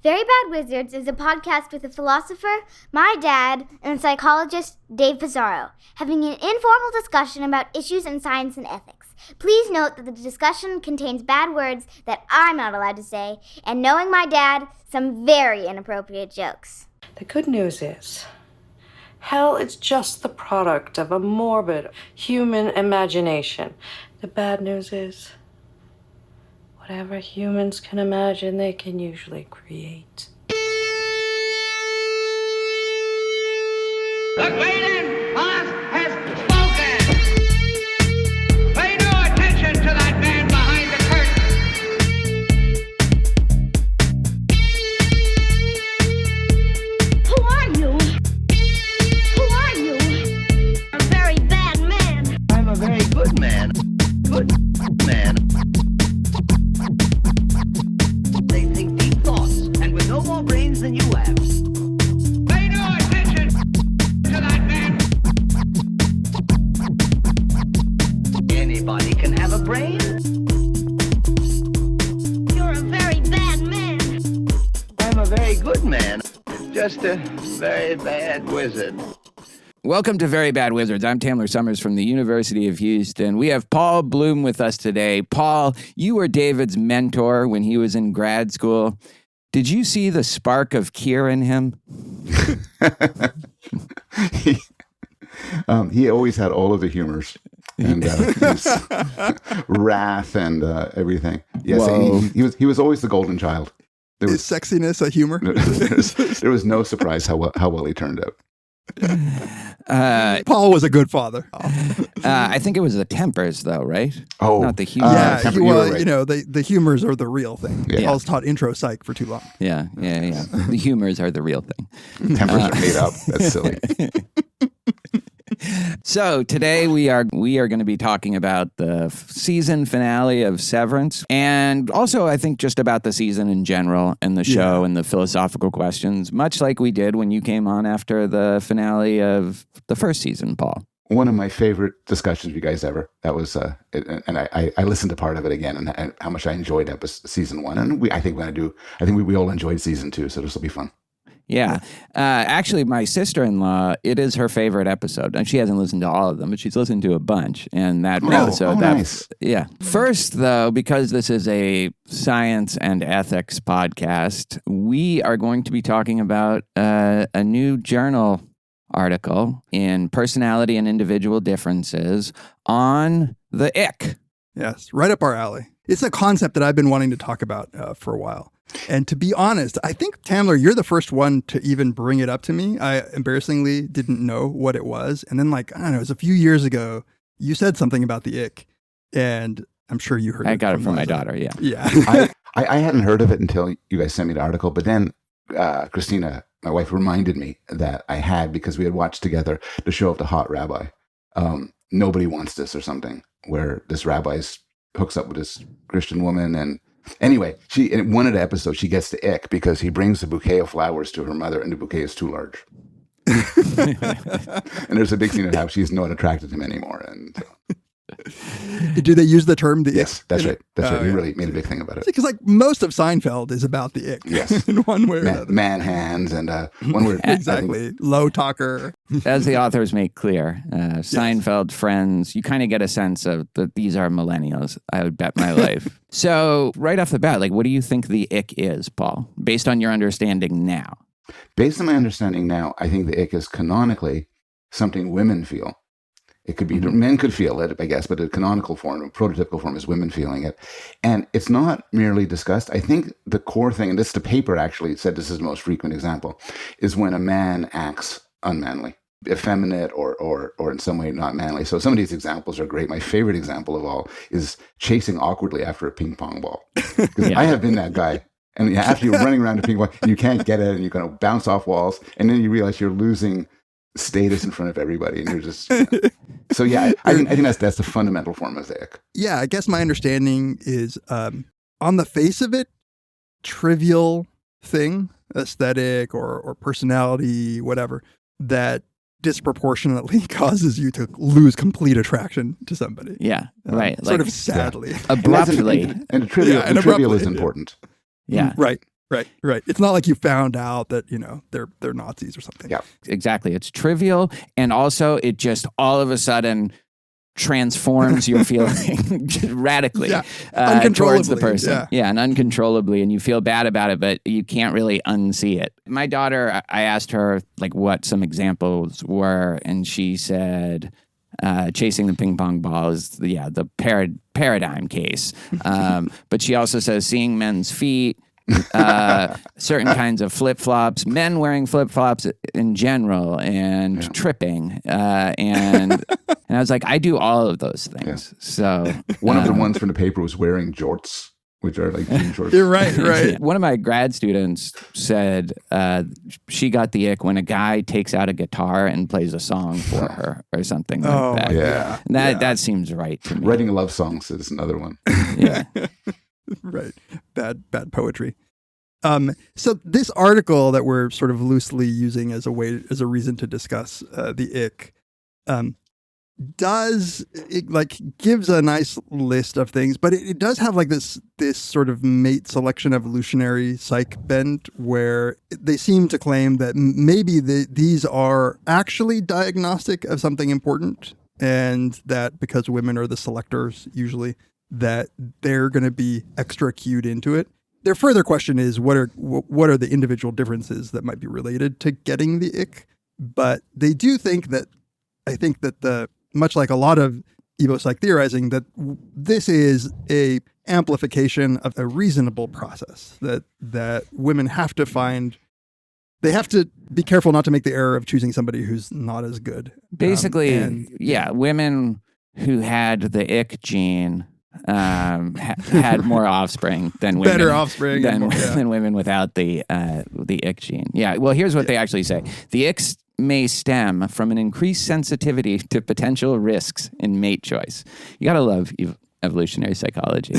Very Bad Wizards is a podcast with a philosopher, my dad, and a psychologist, Dave Pizarro, having an informal discussion about issues in science and ethics. Please note that the discussion contains bad words that I'm not allowed to say, and knowing my dad, some very inappropriate jokes. The good news is, hell is just the product of a morbid human imagination. The bad news is, whatever humans can imagine, they can usually create. The great boss has spoken! Pay no attention to that man behind the curtain! Who are you? Who are you? A very bad man. I'm a very good man. Good man. They think deep thoughts, and with no more brains than you have. Pay no attention to that man. Anybody can have a brain. You're a very bad man. I'm a very good man. Just a very bad wizard. Welcome to Very Bad Wizards. I'm Tamler Summers from the University of Houston. We have Paul Bloom with us today. Paul, you were David's mentor when he was in grad school. Did you see the spark of Keir in him? He always had all of the humors and his wrath and everything. Yes, he was always the golden child. There Is sexiness a humor? there was no surprise how well he turned out. Paul was a good father. I think it was the tempers, though, right? Oh, not the humor. right. You know, the humors are the real thing. Yeah. Paul's taught intro psych for too long. Yeah. The humors are the real thing. Tempers are made up. That's silly. So today we are going to be talking about the season finale of Severance, and also I think just about the season in general and the show and the philosophical questions, much like we did when you came on after the finale of the first season, Paul. One of my favorite discussions you guys ever. That was, and I listened to part of it again, and how much I enjoyed season one, and I think we all enjoyed season two, so this will be fun. Yeah. Actually, my sister-in-law, it is her favorite episode. And she hasn't listened to all of them, but she's listened to a bunch. And that episode, nice. Yeah. First, though, because this is a science and ethics podcast, we are going to be talking about a new journal article in Personality and Individual Differences on the ick. Yes, right up our alley. It's a concept that I've been wanting to talk about for a while. And to be honest, I think, Tamler, you're the first one to even bring it up to me. I embarrassingly didn't know what it was. And then, I don't know, it was a few years ago, you said something about the ick. And I'm sure you heard it. I got it from my daughter, yeah. Yeah. I hadn't heard of it until you guys sent me the article, but then Christina, my wife, reminded me that I had, because we had watched together the show of the hot rabbi, Nobody Wants This or something, where this rabbi hooks up with this Christian woman, and anyway, in one of the episodes, she gets the ick because he brings a bouquet of flowers to her mother, and the bouquet is too large. And there's a big scene of how she's not attracted to him anymore. And do they use the term the yes, ick? that's right. That's right. We Yeah. really made a big thing about it. Because most of Seinfeld is about the ick. Yes. In one way or another. Man hands and one word. Exactly. Low talker. As the authors make clear, Seinfeld, Friends, you kind of get a sense of that these are millennials, I would bet my life. So right off the bat, what do you think the ick is, Paul, based on your understanding now? Based on my understanding now, I think the ick is canonically something women feel. It could be, men could feel it, I guess, but the canonical form, a prototypical form is women feeling it. And it's not merely discussed. I think the core thing, and the paper actually said this is the most frequent example, is when a man acts unmanly, effeminate, or in some way not manly. So some of these examples are great. My favorite example of all is chasing awkwardly after a ping pong ball. Because I have been that guy. And after you're running around a ping pong, and you can't get it, and you're going to bounce off walls, and then you realize you're losing status in front of everybody, and you're just so I think that's the fundamental form of the ick. Yeah, I guess my understanding is on the face of it, trivial thing, aesthetic or personality, whatever, that disproportionately causes you to lose complete attraction to somebody. Yeah, right. Sort of sadly. Abruptly. And the trivial is important. Yeah. Right. Right. It's not like you found out that, they're Nazis or something. Yeah. Exactly. It's trivial. And also it just all of a sudden transforms your feeling radically towards the person. Yeah. And uncontrollably. And you feel bad about it, but you can't really unsee it. My daughter, I asked her like what some examples were, and she said chasing the ping pong ball is the paradigm case. But she also says seeing men's feet, certain kinds of flip-flops, men wearing flip-flops in general, and tripping. And I was like, I do all of those things. Yeah. So one of the ones from the paper was wearing jorts, which are like jean shorts. You're right. One of my grad students said she got the ick when a guy takes out a guitar and plays a song for her or something like that. Yeah. And that seems right to me. Writing love songs is another one. Yeah. Right. Bad poetry. So this article that we're sort of loosely using as a reason to discuss the ick, gives a nice list of things, but it does have like this sort of mate selection evolutionary psych bent where they seem to claim that maybe these are actually diagnostic of something important, and that because women are the selectors usually, that they're going to be extra cued into it. Their further question is what are the individual differences that might be related to getting the ick? But they do think that much like a lot of evo-psych theorizing, that this is a amplification of a reasonable process that women have to find. They have to be careful not to make the error of choosing somebody who's not as good. Basically, women who had the ick gene had more offspring than women. Better offspring than women without the ick gene. Yeah. Well, here's what they actually say: the icks may stem from an increased sensitivity to potential risks in mate choice. You gotta love evolutionary psychology.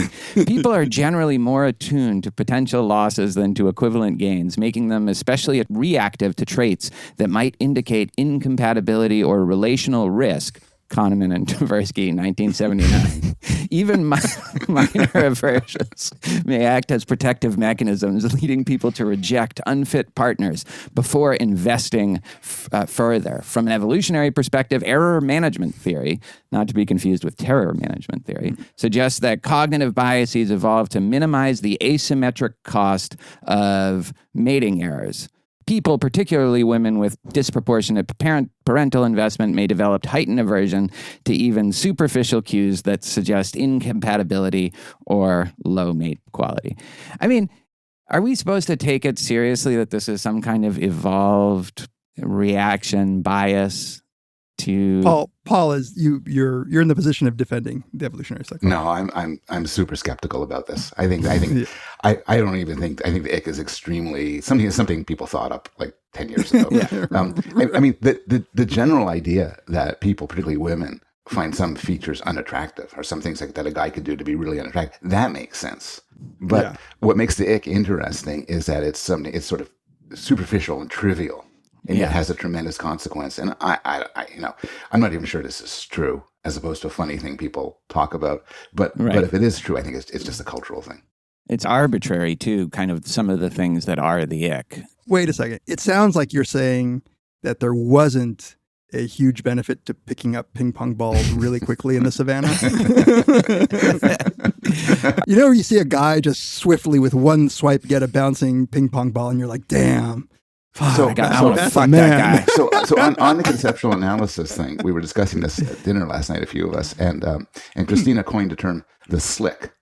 People are generally more attuned to potential losses than to equivalent gains, making them especially reactive to traits that might indicate incompatibility or relational risk. Kahneman and Tversky, 1979. Even minor aversions may act as protective mechanisms, leading people to reject unfit partners before investing further. From an evolutionary perspective, error management theory, not to be confused with terror management theory, suggests that cognitive biases evolve to minimize the asymmetric cost of mating errors. People, particularly women with disproportionate parental investment, may develop heightened aversion to even superficial cues that suggest incompatibility or low mate quality. I mean, are we supposed to take it seriously that this is some kind of evolved reaction bias to Paul is you're in the position of defending the evolutionary psychology. No, I'm super skeptical about this. I think I don't even think I think the ick is extremely something people thought up like 10 years ago. I mean the general idea that people, particularly women, find some features unattractive or some things like that a guy could do to be really unattractive, that makes sense. But what makes the ick interesting is that it's sort of superficial and trivial. And it has a tremendous consequence. And I'm not even sure this is true, as opposed to a funny thing people talk about. But if it is true, I think it's just a cultural thing. It's arbitrary too, kind of some of the things that are the ick. Wait a second. It sounds like you're saying that there wasn't a huge benefit to picking up ping pong balls really quickly in the savannah. You see a guy just swiftly with one swipe get a bouncing ping pong ball, and you're like, damn. I want to fuck that guy. So on the conceptual analysis thing, we were discussing this at dinner last night, a few of us, and Christina coined the term the slick.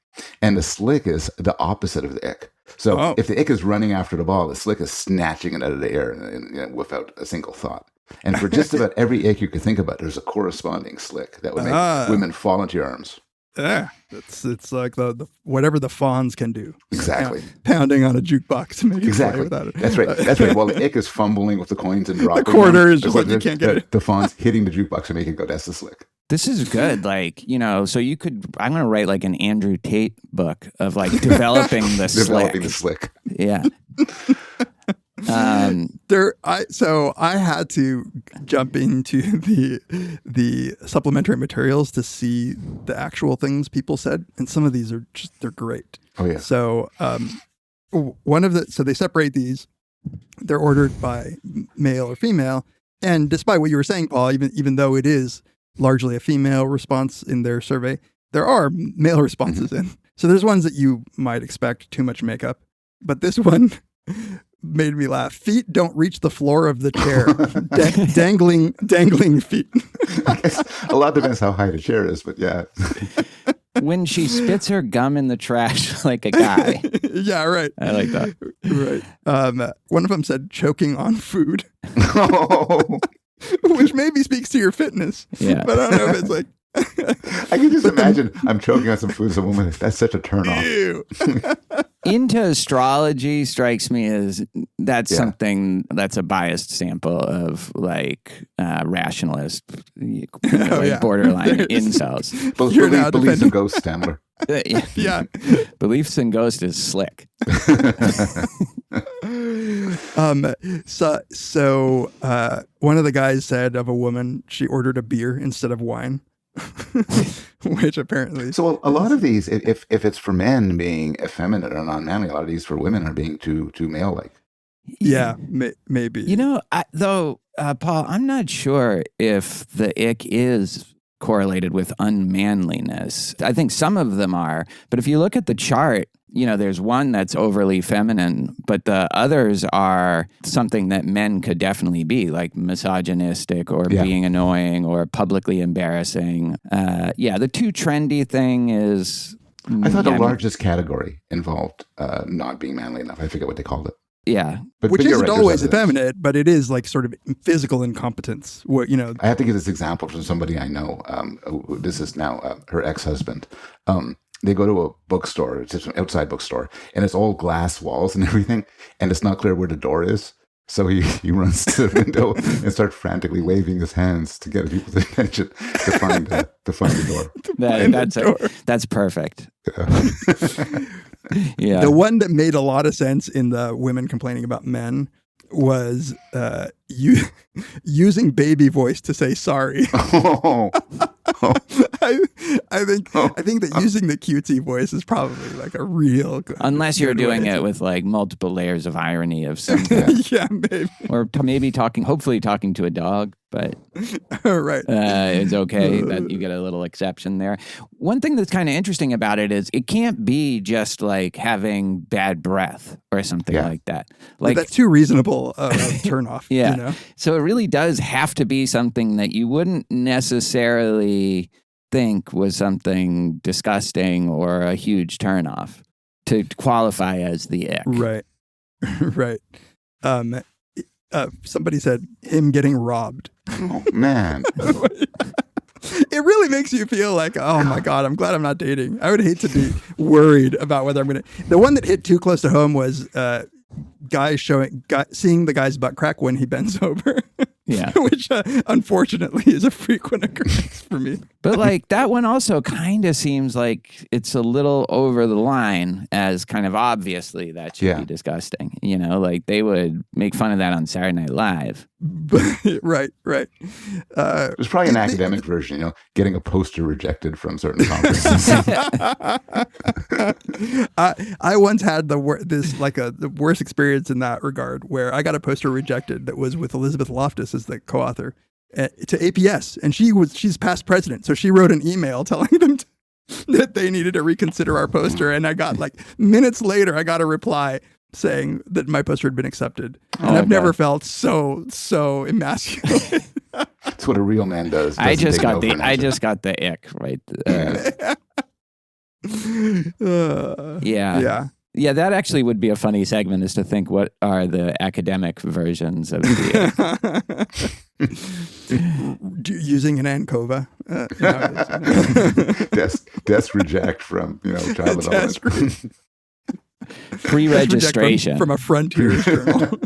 And the slick is the opposite of the ick. So if the ick is running after the ball, the slick is snatching it out of the air and without a single thought. And for just about every ick you could think about, there's a corresponding slick that would make women fall into your arms. Yeah, it's like the whatever the fawns can do. Exactly. Pounding on a jukebox to make it play without it. That's right. While the ick is fumbling with the coins and dropping the quarter is just like you can't get it. The fawns hitting the jukebox to make it go. That's the slick. This is good. So you could, I'm going to write like an Andrew Tate book of like developing the slick. Developing the slick. Yeah. I had to jump into the supplementary materials to see the actual things people said, and some of these are they're great. Oh yeah. So So they separate these. They're ordered by male or female. And despite what you were saying, Paul, even though it is largely a female response in their survey, there are male responses in. So there's ones that you might expect, too much makeup. But this one made me laugh. Feet don't reach the floor of the chair. Dangling feet. I guess a lot depends how high the chair is, but yeah. When she spits her gum in the trash like a guy. Yeah, right. I like that. Right. One of them said choking on food. Oh. Which maybe speaks to your fitness. Yeah. But I don't know if it's like... I can just imagine I'm choking on some food as a woman. That's such a turn off. Ew. Into astrology strikes me as that's something that's a biased sample of like rationalist, borderline incels. Beliefs in ghosts, Tamler. Yeah. Beliefs in ghosts is slick. So one of the guys said of a woman, she ordered a beer instead of wine. Which apparently... So a lot of these, if it's for men being effeminate or non-manly, a lot of these for women are being too male-like. Yeah, maybe. You know, Paul, I'm not sure if the ick is correlated with unmanliness. I think some of them are, but if you look at the chart, there's one that's overly feminine, but the others are something that men could definitely be, like misogynistic or being annoying or publicly embarrassing. The too trendy thing is... I thought the largest category involved not being manly enough. I forget what they called it. Yeah. Which isn't always effeminate, but it is like sort of physical incompetence. I have to give this example from somebody I know. This is now her ex-husband. They go to a bookstore, it's just an outside bookstore, and it's all glass walls and everything, and it's not clear where the door is. So he runs to the window and starts frantically waving his hands to get people's attention to find the door. That's perfect. Yeah. The one that made a lot of sense in the women complaining about men was using baby voice to say sorry. I think that using the cutesy voice is probably like a real good, unless you're doing it with like multiple layers of irony of something. Yeah, maybe. Or maybe hopefully talking to a dog, but right. It's okay that you get a little exception there. One thing that's kind of interesting about it is it can't be just like having bad breath or something like that. Like that's too reasonable turn off. Yeah. So it really does have to be something that you wouldn't necessarily think was something disgusting or a huge turnoff to qualify as the ick. Right. Right. Somebody said him getting robbed. Oh, man. It really makes you feel like, oh my God, I'm glad I'm not dating. I would hate to be worried about whether I'm going to. The one that hit too close to home was seeing the guy's butt crack when he bends over. Yeah. Which unfortunately is a frequent occurrence for me. But like that one also kind of seems like it's a little over the line as kind of obviously that should be disgusting. Like they would make fun of that on Saturday Night Live. Right. There's probably an academic version, getting a poster rejected from certain conferences. I once had the worst experience in that regard, where I got a poster rejected that was with Elizabeth Loftus as the co-author to APS, and she's past president, so she wrote an email telling them that they needed to reconsider our poster, and I got minutes later I got a reply saying that my poster had been accepted, and I've never felt so emasculated. That's what a real man does. I just got the ick right there. Yeah, that actually would be a funny segment, is to think what are the academic versions of the using an ANCOVA. Desk reject from child development. Pre-registration from a Frontier journal.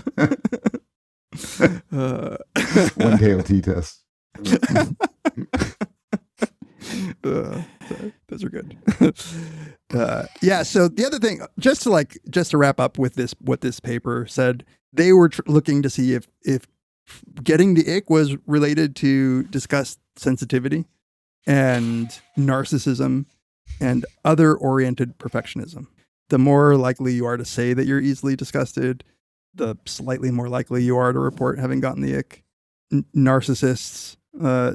One KOT test. Those are good. So the other thing, just to wrap up with what this paper said, they were looking to see if getting the ick was related to disgust sensitivity and narcissism and other oriented perfectionism. the more likely you are to say that you're easily disgusted, the slightly more likely you are to report having gotten the ick. Narcissists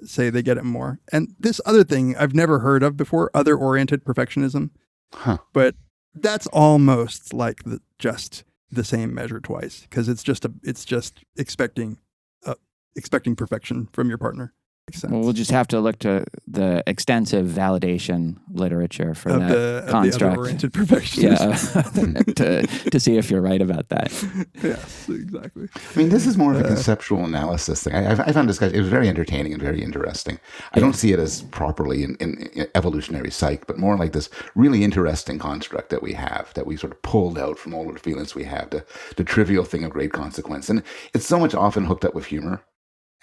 say they get it more. And this other thing I've never heard of before, other-oriented perfectionism. Huh. But that's almost like just the same measure twice, because it's just expecting perfection from your partner. Makes sense. Well, we'll just have to look to the extensive validation literature for that construct. The other-oriented perfectionism. Yeah, to see if you're right about that. Yes, exactly. I mean, this is more of a conceptual analysis thing. I found this it was very entertaining and very interesting. I don't see it as properly in evolutionary psych, but more like this really interesting construct that we have, that we sort of pulled out from all of the feelings we have, the trivial thing of great consequence. And it's so much often hooked up with humor.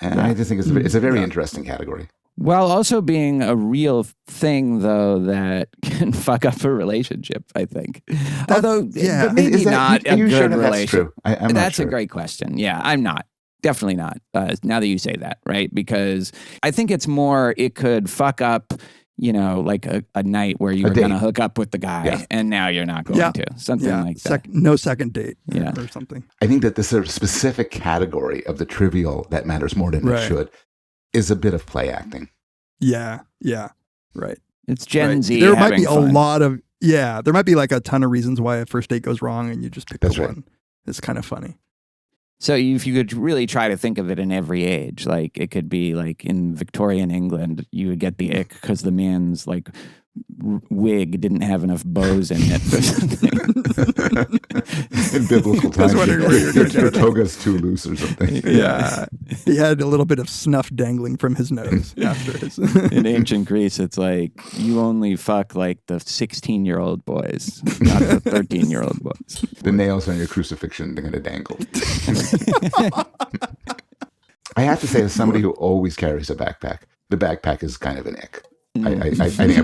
And I just think it's a very interesting category. While also being a real thing, though, that can fuck up a relationship, I think. Although, but maybe not a good relationship. That's true? I'm that's not sure. a great question. Yeah, I'm not. Definitely not. Now that you say that, right? Because I think it's more, it could fuck up, like a night where you were going to hook up with the guy and now you're not going to. Something like that. No second date or something. I think that this sort of specific category of the trivial that matters more than it should is a bit of play acting. Yeah. Right. It's Gen Z. There might be fun. a lot of, there might be like a ton of reasons why a first date goes wrong and you just pick the one. It's kind of funny. So if you could really try to think of it in every age, like it could be like in Victorian England, you would get the ick because the man's like wig didn't have enough bows in it or something. In biblical times, your toga's too loose or something. Yeah. He had a little bit of snuff dangling from his nose after his. In ancient Greece, it's like you only fuck like the 16-year-old boys, not the 13-year-old boys. The nails on your crucifixion, they're going to dangle. I have to say, as somebody who always carries a backpack, the backpack is kind of an ick. I think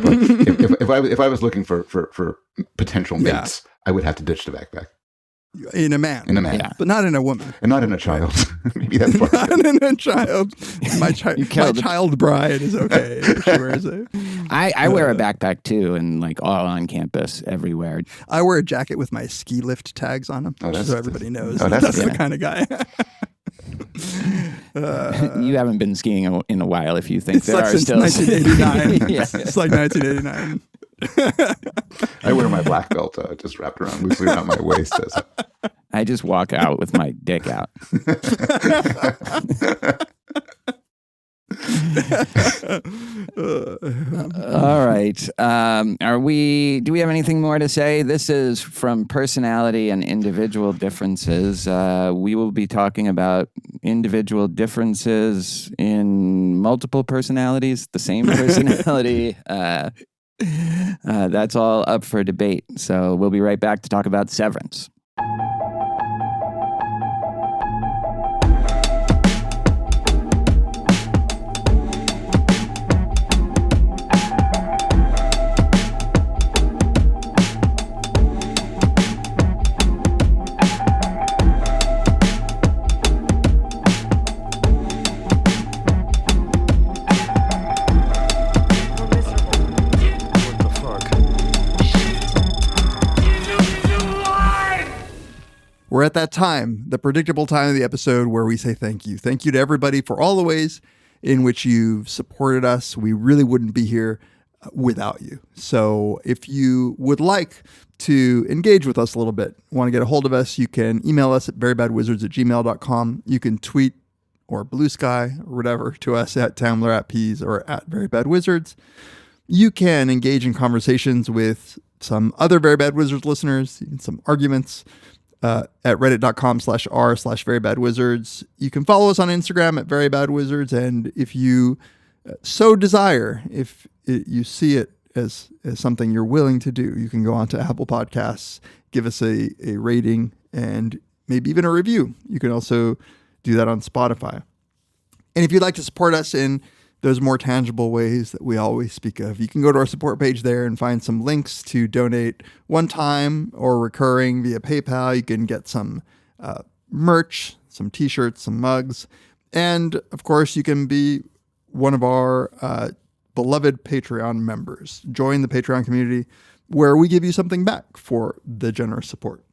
if I was looking for potential mates, I would have to ditch the backpack. In a man. Yeah. But not in a woman. And not in a child. Maybe that's part not in a child. My child bride is okay if she wears it. I wear a backpack too, and like all on campus, everywhere. I wear a jacket with my ski lift tags on them, so everybody knows that's the kind of guy. You haven't been skiing in a while if you think it's there like are since still 1989. It's like 1989. I wear my black belt just wrapped around loosely around my waist. I just walk out with my dick out. All right. Do we have anything more to say? This is from Personality and Individual Differences. We will be talking about individual differences in multiple personalities, the same personality. That's all up for debate. So we'll be right back to talk about Severance. We're at that time, the predictable time of the episode where we say thank you. Thank you to everybody for all the ways in which you've supported us. We really wouldn't be here without you. So if you would like to engage with us a little bit, want to get a hold of us, you can email us at verybadwizards@gmail.com. You can tweet or Blue Sky or whatever to us at Tamler, at Peas, or at verybadwizards. You can engage in conversations with some other Very Bad Wizards listeners, some arguments, at reddit.com/r/verybadwizards. You can follow us on Instagram at verybadwizards. And if you so desire, if you see it as something you're willing to do, you can go on to Apple Podcasts, give us a rating and maybe even a review. You can also do that on Spotify. And if you'd like to support us in those more tangible ways that we always speak of, you can go to our support page there and find some links to donate one time or recurring via PayPal. You can get some merch, some t-shirts, some mugs. And of course, you can be one of our beloved Patreon members. Join the Patreon community. where we give you something back for the generous support.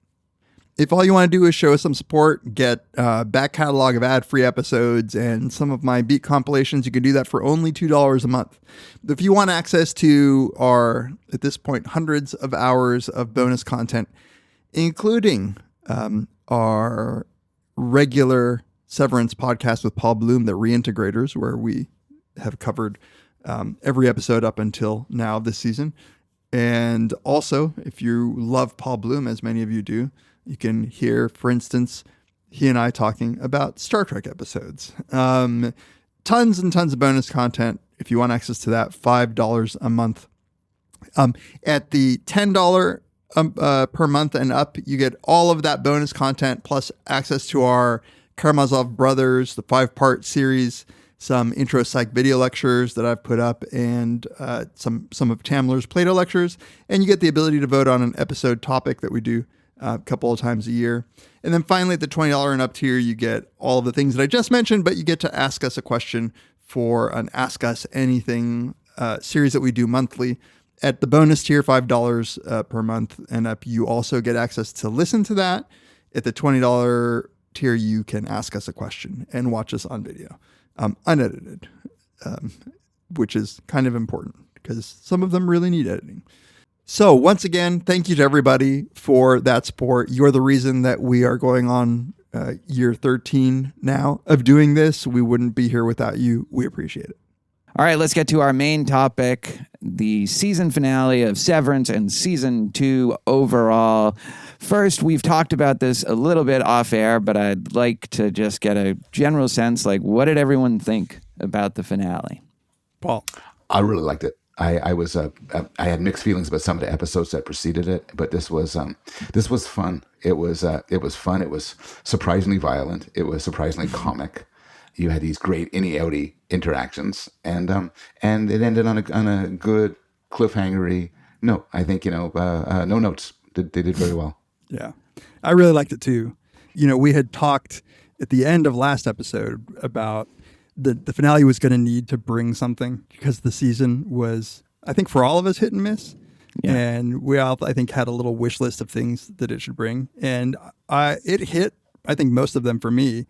If all you want to do is show us some support, get a back catalog of ad-free episodes and some of my beat compilations, you can do that for only $2 a month. If you want access to our, at this point, hundreds of hours of bonus content, including our regular Severance podcast with Paul Bloom, the Reintegrators, where we have covered every episode up until now this season. And also, if you love Paul Bloom, as many of you do, you can hear, for instance, he and I talking about Star Trek episodes. Tons and tons of bonus content. If you want access to that, $5 a month. At the $10 per month and up, you get all of that bonus content plus access to our Karamazov Brothers, the 5-part series, some intro psych video lectures that I've put up, and some of Tamler's Plato lectures. And you get the ability to vote on an episode topic that we do a couple of times a year. And then finally, at the $20 and up tier, you get all of the things that I just mentioned, but you get to ask us a question for an Ask Us Anything series that we do monthly. At the bonus tier, $5 per month and up, you also get access to listen to that. At the $20 tier, you can ask us a question and watch us on video, unedited, which is kind of important because some of them really need editing. So once again, thank you to everybody for that support. You're the reason that we are going on year 13 now of doing this. We wouldn't be here without you. We appreciate it. All right, let's get to our main topic, the season finale of Severance and season 2 overall. First, we've talked about this a little bit off air, but I'd like to just get a general sense, like, what did everyone think about the finale? Paul? I really liked it. I had mixed feelings about some of the episodes that preceded it, but this was fun. It was fun. It was surprisingly violent. It was surprisingly comic. You had these great innie-outie interactions, and it ended on a good cliffhangery note. I think no notes. They did very well. Yeah, I really liked it too. We had talked at the end of last episode about the finale was going to need to bring something because the season was, I think, for all of us, hit and miss. Yeah. And we all, I think, had a little wish list of things that it should bring. And it hit, I think, most of them for me,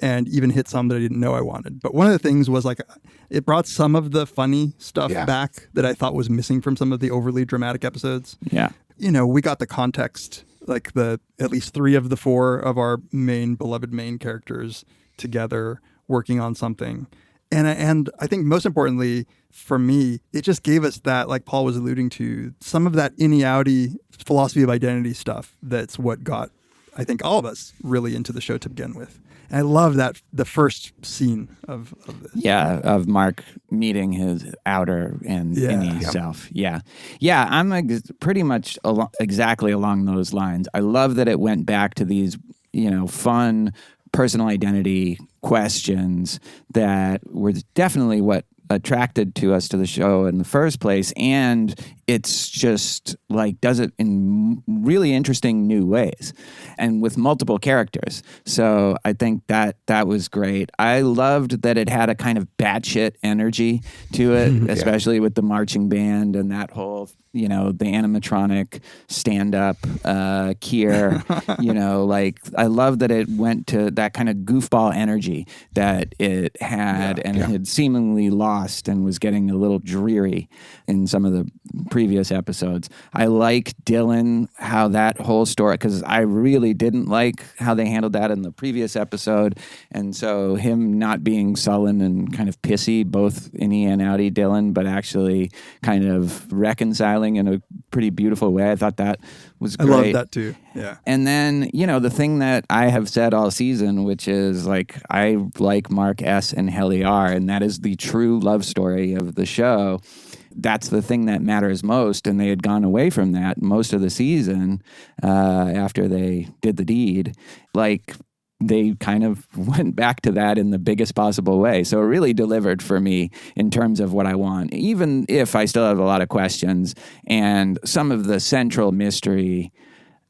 and even hit some that I didn't know I wanted. But one of the things was, like, it brought some of the funny stuff back that I thought was missing from some of the overly dramatic episodes. Yeah. We got the context, like at least 3 of the 4 of our beloved main characters together working on something. And I think most importantly for me, it just gave us that, like Paul was alluding to, some of that innie-outie philosophy of identity stuff. That's what got, I think, all of us really into the show to begin with. And I love that, the first scene of this. Yeah, of Mark meeting his outer and innie self. Yeah. Yeah, I'm pretty much exactly along those lines. I love that it went back to these, fun personal identity questions that were definitely what attracted to us to the show in the first place, and it's just like does it in really interesting new ways and with multiple characters. So I think that was great. I loved that it had a kind of batshit energy to it, especially with the marching band and that whole, the animatronic stand-up Kier, like I love that it went to that kind of goofball energy that it had and it had seemingly lost and was getting a little dreary in some of the previous episodes. I like Dylan, how that whole story, because I really didn't like how they handled that in the previous episode, and so him not being sullen and kind of pissy, both innie and outie Dylan, but actually kind of reconciling in a pretty beautiful way. I thought that was great. I love that too. Yeah. And then, the thing that I have said all season, which is like, I like Mark S. and Helly R., and that is the true love story of the show. That's the thing that matters most. And they had gone away from that most of the season after they did the deed. Like, they kind of went back to that in the biggest possible way. So it really delivered for me in terms of what I want, even if I still have a lot of questions and some of the central mystery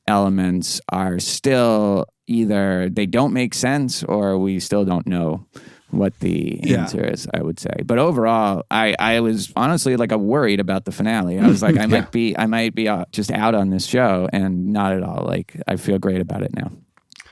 elements are still either they don't make sense or we still don't know what the answer is, I would say. But overall, I was honestly like worried about the finale. I was like, I might be just out on this show, and not at all. Like, I feel great about it now.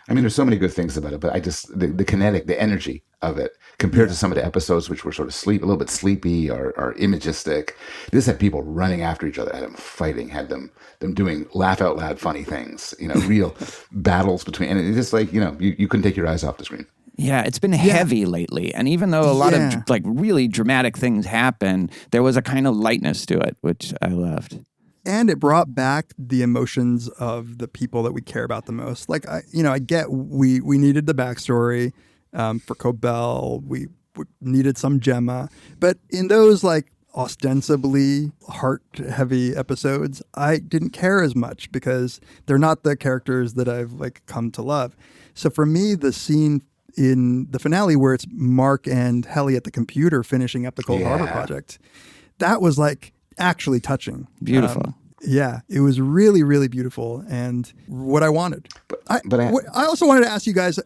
I mean, there's so many good things about it, but I just, the kinetic, the energy of it, compared to some of the episodes which were sort of a little bit sleepy or imagistic. This had people running after each other, had them fighting, had them doing laugh out loud funny things, real battles between, and it's just like, you couldn't take your eyes off the screen. Yeah, it's been heavy lately. And even though a lot of like really dramatic things happen, there was a kind of lightness to it, which I loved. And it brought back the emotions of the people that we care about the most. Like, I get we needed the backstory for Cobell. We needed some Gemma. But in those like ostensibly heart-heavy episodes, I didn't care as much because they're not the characters that I've like come to love. So for me, the scene in the finale where it's Mark and Helly at the computer finishing up the Cold Harbor project, that was like actually touching. Beautiful. Yeah, it was really, really beautiful and what I wanted. I also wanted to ask you guys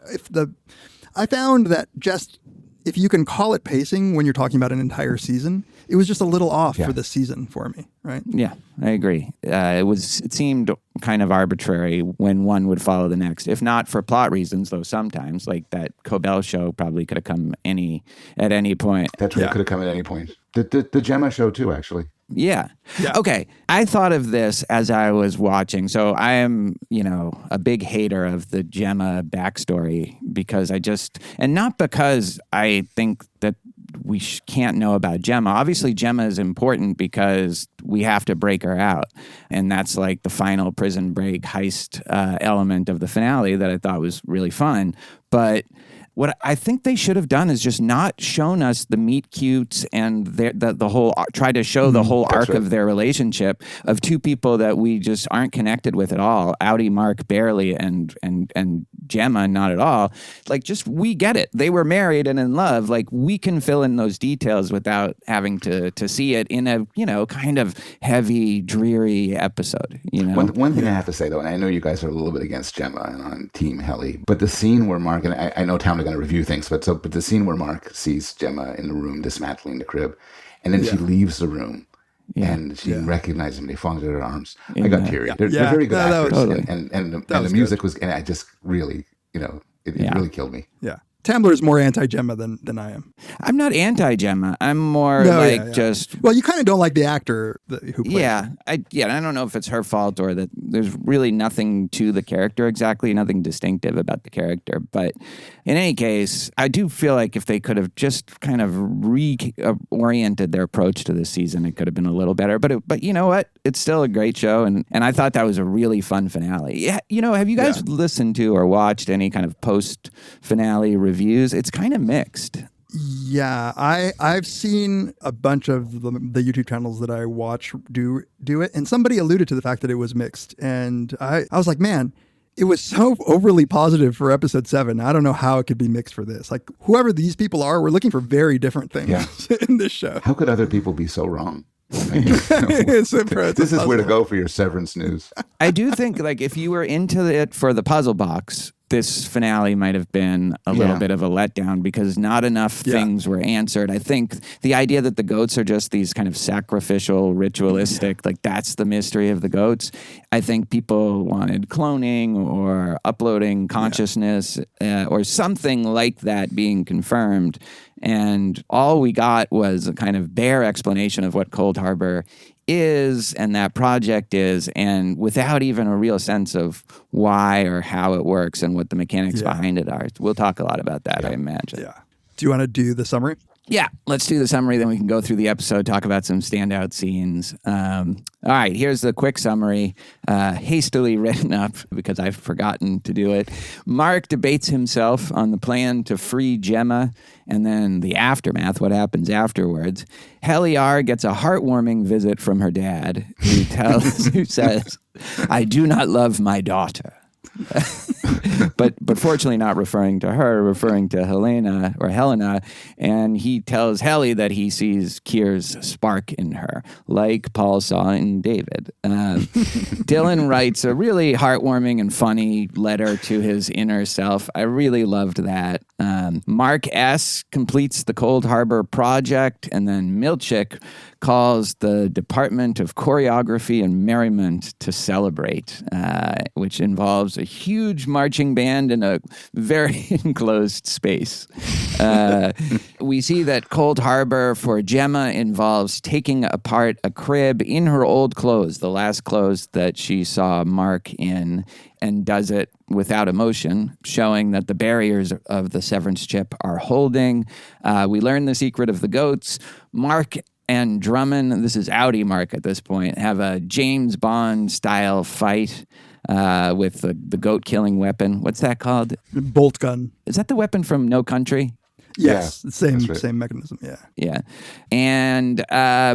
I found that just if you can call it pacing when you're talking about an entire season, it was just a little off for the season for me, right? Yeah, I agree. It seemed kind of arbitrary when one would follow the next, if not for plot reasons, though sometimes, like that Cobell show probably could have come at any point. That's right, it could have come at any point. The Gemma show too, actually. Yeah. Okay. I thought of this as I was watching. So I am, a big hater of the Gemma backstory because and not because I think that we can't know about Gemma. Obviously, Gemma is important because we have to break her out. And that's like the final prison break heist element of the finale that I thought was really fun. But what I think they should have done is just not shown us the meet cutes and the whole, try to show the whole arc of their relationship of two people that we just aren't connected with at all. Audi, Mark, barely, and Gemma, not at all. Like, just, we get it. They were married and in love. Like, we can fill in those details without having to see it in a, kind of heavy, dreary episode, One thing I have to say, though, and I know you guys are a little bit against Gemma and on Team Helly, but the scene where Mark, and I know Tom going to review things, but the scene where Mark sees Gemma in the room dismantling the crib, and then she leaves the room, and she recognizes him. They fall into her arms. I got teary. They're very good actors, and the music was, and I just really, it really killed me. Yeah. Tambler is more anti-Gemma than I am. I'm not anti-Gemma. I'm more just... Well, you kind of don't like the actor who plays her. I don't know if it's her fault or that there's really nothing to the character exactly, nothing distinctive about the character. But in any case, I do feel like if they could have just kind of reoriented their approach to this season, it could have been a little better. But you know what? It's still a great show, and I thought that was a really fun finale. Yeah, have you guys listened to or watched any kind of post-finale reviews? It's kind of mixed. Yeah, I've seen a bunch of the YouTube channels that I watch do it, and somebody alluded to the fact that it was mixed, and I was like, man, it was so overly positive for episode 7. I don't know how it could be mixed for this. Like, whoever these people are, we're looking for very different things in this show. How could other people be so wrong? This is where to go for your Severance news. I do think, like, if you were into it for the puzzle box, this finale might have been a little bit of a letdown because not enough things were answered. I think the idea that the goats are just these kind of sacrificial, ritualistic, like that's the mystery of the goats. I think people wanted cloning or uploading consciousness or something like that being confirmed. And all we got was a kind of bare explanation of what Cold Harbor is and that project is, and without even a real sense of why or how it works and what the mechanics behind it are. We'll talk a lot about that, I imagine. Yeah. Do you want to do the summary? Yeah, let's do the summary, then we can go through the episode, talk about some standout scenes. All right, here's the quick summary, hastily written up because I've forgotten to do it. Mark debates himself on the plan to free Gemma, and then the aftermath, what happens afterwards. Helly R gets a heartwarming visit from her dad, who says, "I do not love my daughter." but fortunately not referring to her, referring to Helena, and he tells Helly that he sees Kier's spark in her, like Paul saw in David. Dylan writes a really heartwarming and funny letter to his inner self. I really loved that. Mark S. completes the Cold Harbor project, and then Milchick calls the Department of Choreography and Merriment to celebrate, which involves a huge marching band in a very enclosed space. We see that Cold Harbor for Gemma involves taking apart a crib in her old clothes, the last clothes that she saw Mark in, and does it without emotion, showing that the barriers of the Severance chip are holding. We learn the secret of the goats. Mark and Drummond, this is Audi Mark at this point, have a James Bond style fight with the goat killing weapon. What's that called? Bolt gun. Is that the weapon from No Country? Yes, Yeah, same mechanism. Yeah. Yeah. And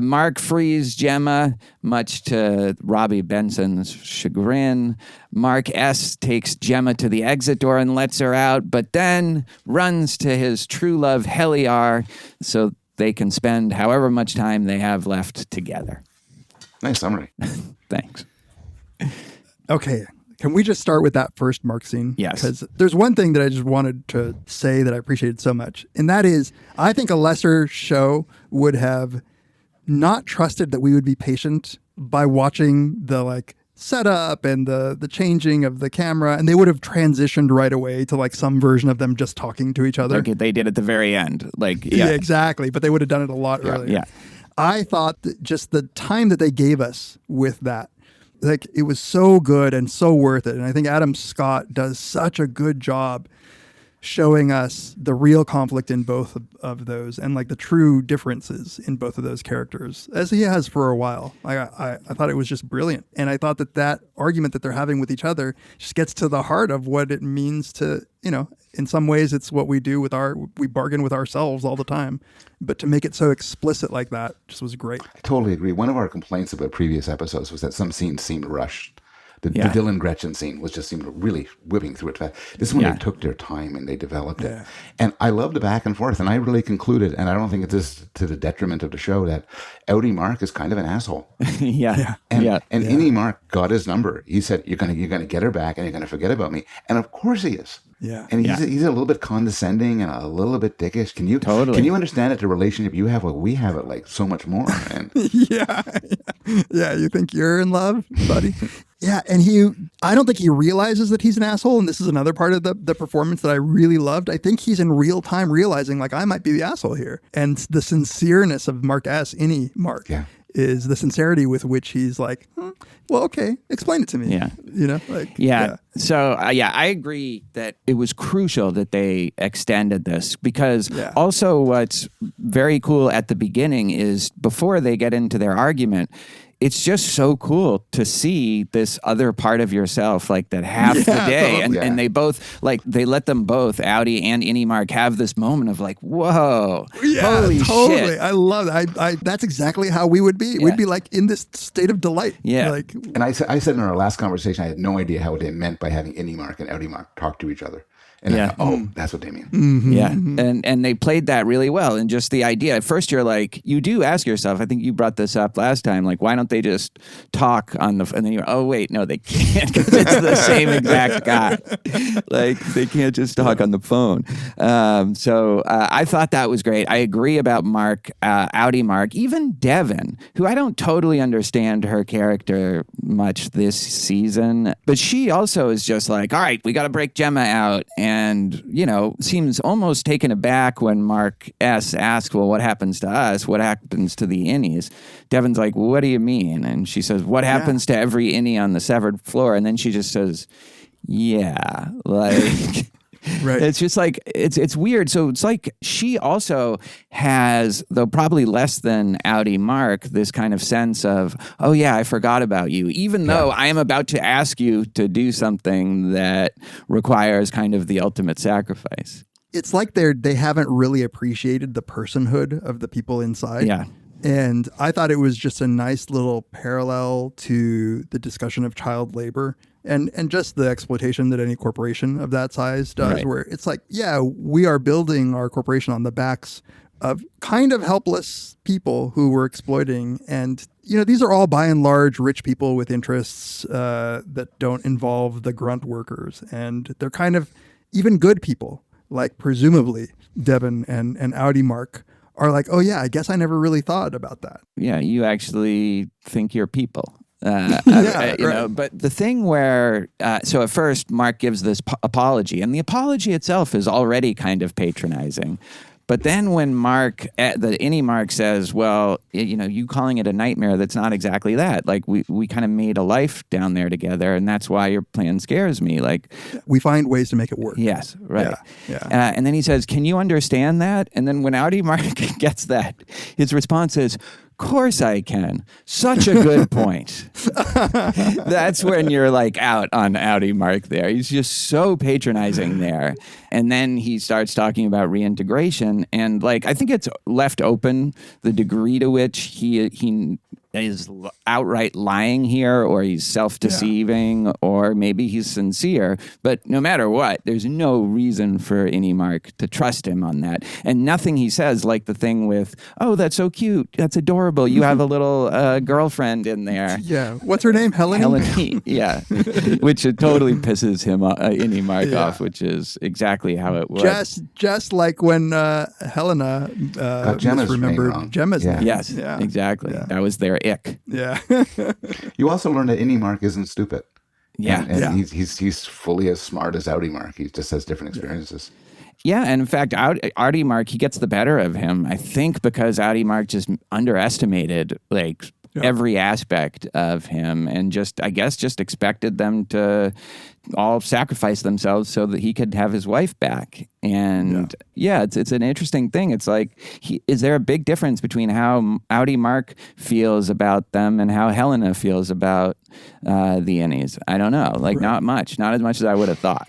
Mark frees Gemma, much to Robbie Benson's chagrin. Mark S. takes Gemma to the exit door and lets her out, but then runs to his true love, Heliar, so they can spend however much time they have left together. Nice summary. Thanks. Okay. Can we just start with that first Mark scene? Yes. Because there's one thing that I just wanted to say that I appreciated so much. And that is, I think a lesser show would have not trusted that we would be patient by watching the setup and the changing of the camera. And they would have transitioned right away to some version of them just talking to each other. Like they did at the very end. Yeah, exactly. But they would have done it a lot earlier. Yeah. I thought that just the time that they gave us with that, it was so good and so worth it. And I think Adam Scott does such a good job showing us the real conflict in both of those and the true differences in both of those characters, as he has for a while. I thought it was just brilliant. And I thought that argument that they're having with each other just gets to the heart of what it means to, in some ways it's what we do we bargain with ourselves all the time. But to make it so explicit like that just was great. I totally agree. One of our complaints about previous episodes was that some scenes seemed rushed. The Dylan Gretchen scene seemed really whipping through it fast. This one, they took their time and they developed it. And I love the back and forth. And I really concluded, and I don't think it is to the detriment of the show, that Audi Mark is kind of an asshole. And Innie Mark got his number. He said, you're gonna get her back and you're gonna forget about me. And of course he is. Yeah. And he's a little bit condescending and a little bit dickish. Can you understand that the relationship you have, we have it so much more? And Yeah, you think you're in love, buddy? Yeah, and I don't think he realizes that he's an asshole, and this is another part of the performance that I really loved. I think he's in real time realizing, I might be the asshole here. And the sincereness of Mark S., Innie Mark, is the sincerity with which he's well, okay, explain it to me. So, I agree that it was crucial that they extended this because also what's very cool at the beginning is before they get into their argument, it's just so cool to see this other part of yourself that half the day. And they both, they let them both, Audi and Innie Mark, have this moment of whoa, holy shit. I love that. That's exactly how we would be. Yeah. We'd be in this state of delight. Yeah. And I said in our last conversation, I had no idea how they meant by having Innie Mark and Audi Mark talk to each other. And I thought, that's what they mean. Mm-hmm. Yeah. And they played that really well. And just the idea, at first you're you do ask yourself, I think you brought this up last time, why don't they just talk on the, and then you're, oh wait, no, they can't because it's the same exact guy. They can't just talk on the phone. So I thought that was great. I agree about Mark, Audi Mark, even Devin, who I don't totally understand her character much this season, but she also is just all right, we got to break Gemma out. And, seems almost taken aback when Mark S. asks, well, what happens to us? What happens to the Innies? Devin's like, well, what do you mean? And she says, what happens to every Innie on the severed floor? And then she just says, yeah, Right. It's just it's weird. So it's she also has, though probably less than Audi Mark, this kind of sense of, oh yeah, I forgot about you, even though I am about to ask you to do something that requires kind of the ultimate sacrifice. It's they haven't really appreciated the personhood of the people inside. Yeah. And I thought it was just a nice little parallel to the discussion of child labor And just the exploitation that any corporation of that size does, Right. where it's like, yeah, we are building our corporation on the backs of kind of helpless people who we're exploiting. And, these are all by and large rich people with interests that don't involve the grunt workers. And they're kind of even good people, like presumably Devin and Audi Mark are like, oh yeah, I guess I never really thought about that. Yeah, you actually think you're people. Right. But the thing where, so at first Mark gives this apology, and the apology itself is already kind of patronizing. But then when any Mark says, well, you calling it a nightmare, that's not exactly that. Like we kind of made a life down there together, and that's why your plan scares me. Like, We find ways to make it work. yes, right. Yeah. And then he says, can you understand that? And then when Audi Mark gets that, his response is, course I can. Such a good point. That's when you're like out on Audi Mark there. He's just so patronizing there. And then he starts talking about reintegration. And like, I think it's left open the degree to which he is outright lying here, or he's self-deceiving, or maybe he's sincere. But no matter what, there's no reason for any Mark to trust him on that. And nothing he says, like the thing with, oh, that's so cute, that's adorable, you have a little girlfriend in there. Yeah. What's her name? Helen? Yeah. Which it totally pisses him, any Mark off, which is exactly how it was. Just like when Helena Gemma's remembered name wrong. Gemma's Yeah. name. Yes, Yeah. exactly. Yeah. That was their ick. Yeah. You also learn that any Mark isn't stupid. Yeah. And he's fully as smart as Audi Mark. He just has different experiences. Yeah, and in fact, Audi Mark, he gets the better of him, I think, because Audi Mark just underestimated every aspect of him, and just expected them to all sacrifice themselves so that he could have his wife back. And it's an interesting thing. It's like, is there a big difference between how Audi Mark feels about them and how Helena feels about the innies? I don't know. Like, not much. Not as much as I would have thought.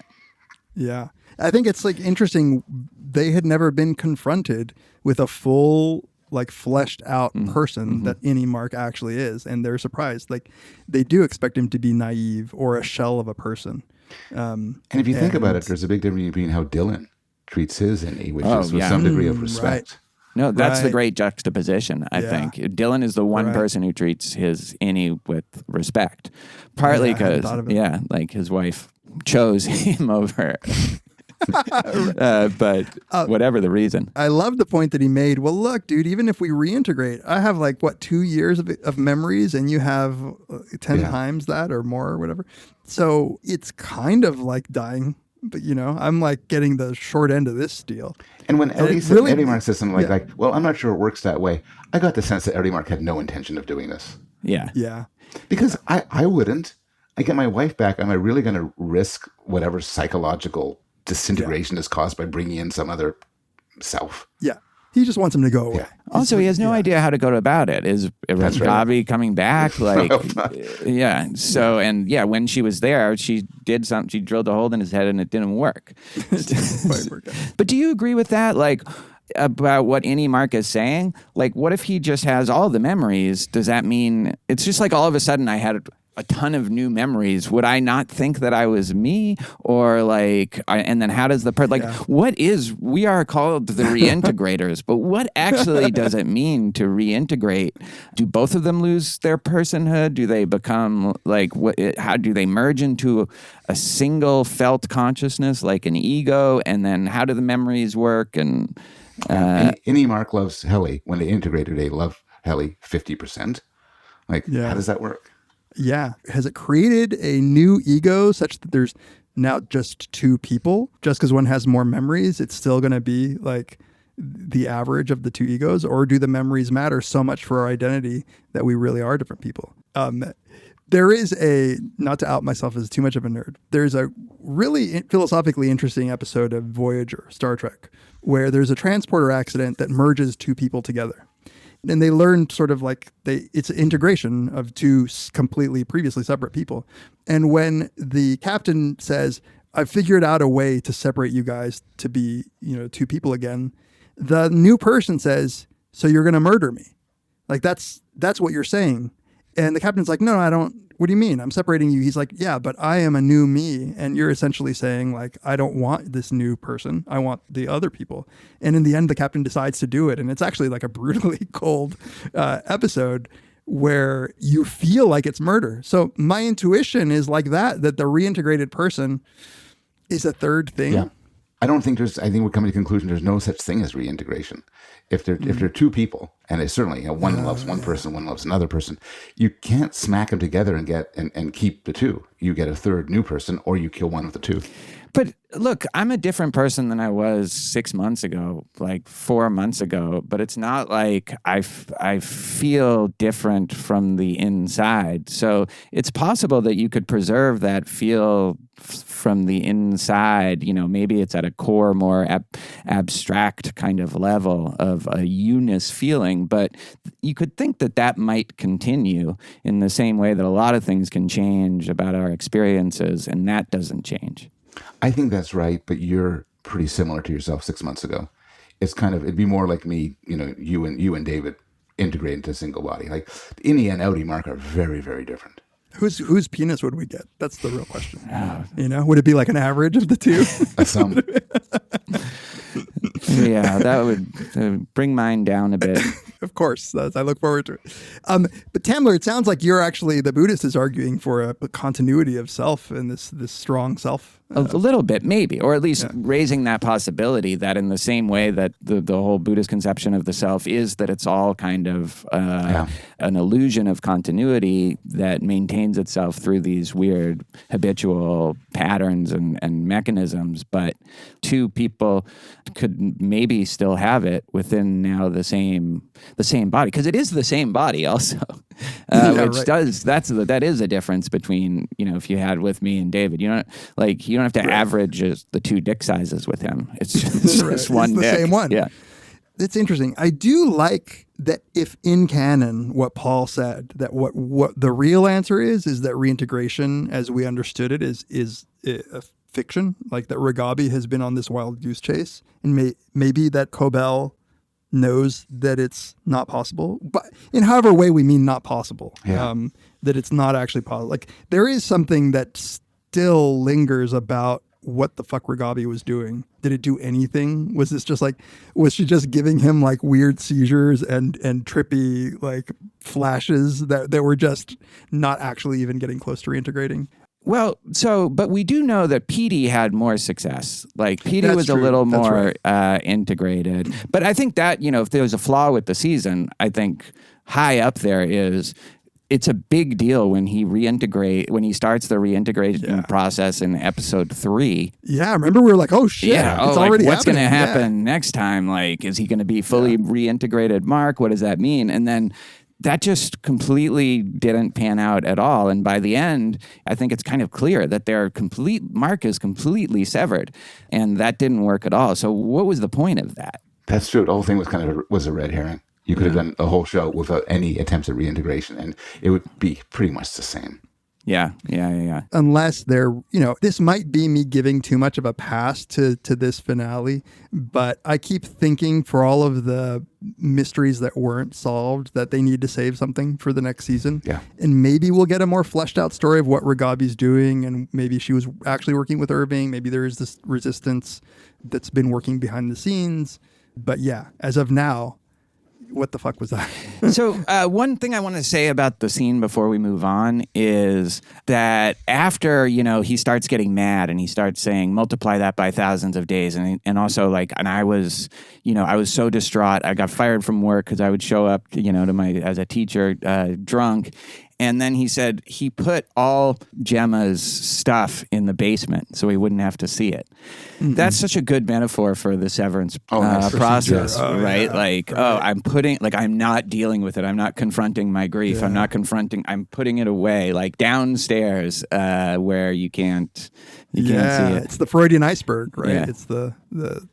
Yeah. I think it's like interesting. They had never been confronted with a full, like fleshed out person that any Mark actually is. And they're surprised. Like they do expect him to be naive or a shell of a person. And if you think about it, there's a big difference between how Dylan treats his innie, which is with some degree of respect. Right. No, that's the Right. great juxtaposition, I think. Dylan is the one person who treats his innie with respect. Partly I hadn't because, thought of it. like his wife chose him over. But whatever the reason. I love the point that he made. Well, look, dude, even if we reintegrate, I have 2 years of memories and you have 10 times that or more or whatever. So it's kind of like dying. But, I'm like getting the short end of this deal. And when Eddie Mark says something like, well, I'm not sure it works that way, I got the sense that Eddie Mark had no intention of doing this. Yeah. Yeah. Because I wouldn't. I get my wife back. Am I really going to risk whatever psychological disintegration is caused by bringing in some other self? Yeah. He just wants him to go away. Yeah. Also, he has no idea how to go about it. Is Gabi coming back? Like, yeah. So, and when she was there, she did something. She drilled a hole in his head and it didn't work. But do you agree with that? Like, about what any Mark is saying? Like, what if he just has all the memories? Does that mean it's just like all of a sudden I had a ton of new memories? Would I not think that I was me? Or and then how does we are called the reintegrators, but what actually does it mean to reintegrate? Do both of them lose their personhood? Do they become how do they merge into a single felt consciousness, like an ego? And then how do the memories work? And any Mark loves Helly. When they integrate her, they love Helly 50%. How does that work? Yeah. Has it created a new ego such that there's now just two people? Just because one has more memories, it's still going to be like the average of the two egos? Or do the memories matter so much for our identity that we really are different people? There is not to out myself as too much of a nerd, there's a really philosophically interesting episode of Voyager, Star Trek, where there's a transporter accident that merges two people together. And they learned sort of it's integration of two completely previously separate people. And when the captain says, I've figured out a way to separate you guys to be, two people again, the new person says, so you're going to murder me. Like that's what you're saying. And the captain's like, no, I don't. What do you mean? I'm separating you. He's like, yeah, but I am a new me. And you're essentially saying, like, I don't want this new person. I want the other people. And in the end, the captain decides to do it. And it's actually like a brutally cold episode where you feel like it's murder. So my intuition is like that the reintegrated person is a third thing. Yeah. I think we're coming to the conclusion there's no such thing as reintegration. If they're two people, and it's certainly one loves one person, one loves another person, you can't smack them together and keep the two. You get a third new person, or you kill one of the two. But look, I'm a different person than I was 6 months ago, like 4 months ago. But it's not like I feel different from the inside. So it's possible that you could preserve that feel from the inside. Maybe it's at a core, more abstract kind of level of a you-ness feeling. But you could think that might continue in the same way that a lot of things can change about our experiences, and that doesn't change. I think that's right, but you're pretty similar to yourself 6 months ago. It'd be more like me, you and David integrate into a single body. Like the innie and outie Mark are very, very different. Whose penis would we get? That's the real question. Would it be like an average of the two? A sum. Yeah, that would bring mine down a bit. Of course, I look forward to it. But Tamler, it sounds like the Buddhist is arguing for a continuity of self and this strong self. A little bit, maybe, or at least raising that possibility that in the same way that the whole Buddhist conception of the self is that it's all kind of an illusion of continuity that maintains itself through these weird habitual patterns and mechanisms, but two people could maybe still have it within now the same body, because it is the same body also. That is a difference between, if you had with me and David, you don't have to average the two dick sizes with him. It's just one it's the dick. Same one. Yeah. It's interesting. I do like that if in canon, what Paul said, that what the real answer is that reintegration as we understood it is a fiction, like that Ragabi has been on this wild goose chase, and maybe that Cobell knows that it's not possible, but in however way we mean not possible, that it's not actually possible. Like there is something that still lingers about what the fuck Ragabi was doing. Did it do anything? Was this just was she just giving him like weird seizures and trippy like flashes that were just not actually even getting close to reintegrating? Well, but we do know that Petey had more success. Like Petey was true. a little That's more right. integrated. But I think that, if there was a flaw with the season, I think high up there is it's a big deal when he starts the reintegration process in episode 3. Yeah, remember we were like, oh shit, it's already what's going to happening. happen next time? Like, is he going to be fully reintegrated Mark? What does that mean? And then that just completely didn't pan out at all. And by the end, I think it's kind of clear that Mark is completely severed, and that didn't work at all. So what was the point of that? That's true. The whole thing was a red herring. You could have done a whole show without any attempts at reintegration, and it would be pretty much the same. Yeah. Unless this might be me giving too much of a pass to this finale, but I keep thinking for all of the mysteries that weren't solved that they need to save something for the next season. Yeah. And maybe we'll get a more fleshed out story of what Ragabi's doing, and maybe she was actually working with Irving. Maybe there is this resistance that's been working behind the scenes. But yeah, as of now, what the fuck was that? So one thing I want to say about the scene before we move on is that after, he starts getting mad and he starts saying, multiply that by thousands of days. And also and I was so distraught. I got fired from work because I would show up, as a teacher drunk. And then he said he put all Gemma's stuff in the basement so he wouldn't have to see it. Mm-hmm. That's such a good metaphor for the severance process, right? Yeah. I'm not dealing with it. I'm not confronting my grief. Yeah. I'm putting it away, like downstairs where you can't see it. It's the Freudian iceberg, right? Yeah. It's the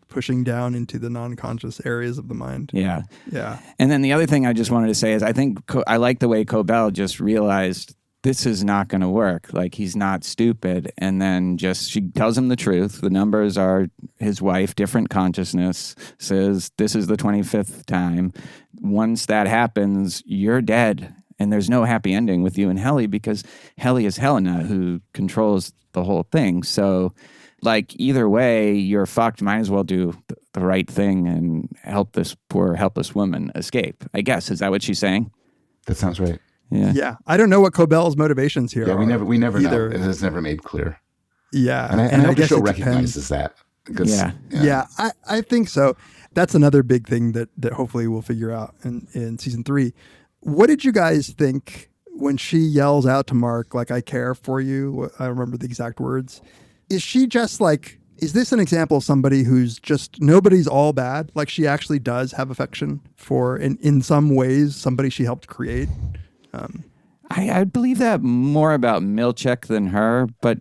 pushing down into the non-conscious areas of the mind. Yeah. Yeah. And then the other thing I just wanted to say is I think I like the way Cobell just realized this is not going to work. Like, he's not stupid. And then she tells him the truth. The numbers are his wife, different consciousness, says this is the 25th time. Once that happens, you're dead. And there's no happy ending with you and Helly because Helly is Helena who controls the whole thing. So, like, either way, you're fucked. Might as well do the right thing and help this poor, helpless woman escape, I guess. Is that what she's saying? That sounds right. Yeah. I don't know what Cobell's motivations here Yeah, are. we never either. know. It is never made clear. Yeah. And I hope the guess show it recognizes depends. that. Yeah, I think so. That's another big thing that hopefully we'll figure out in season 3. What did you guys think when she yells out to Mark, like, I care for you? I don't remember the exact words. Is she just like, is this an example of somebody who's just, nobody's all bad? Like, she actually does have affection for, in some ways, somebody she helped create? I believe that more about Milchek than her, but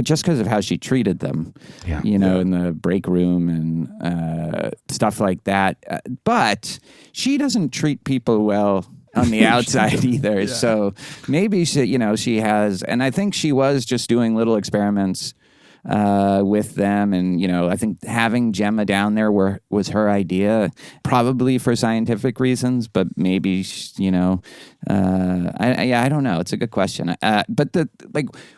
just because of how she treated them, in the break room and stuff like that. But she doesn't treat people well on the outside either. Yeah. So maybe she has, and I think she was just doing little experiments with them. And, I think having Gemma down there was her idea, probably for scientific reasons, but maybe, I don't know. It's a good question. But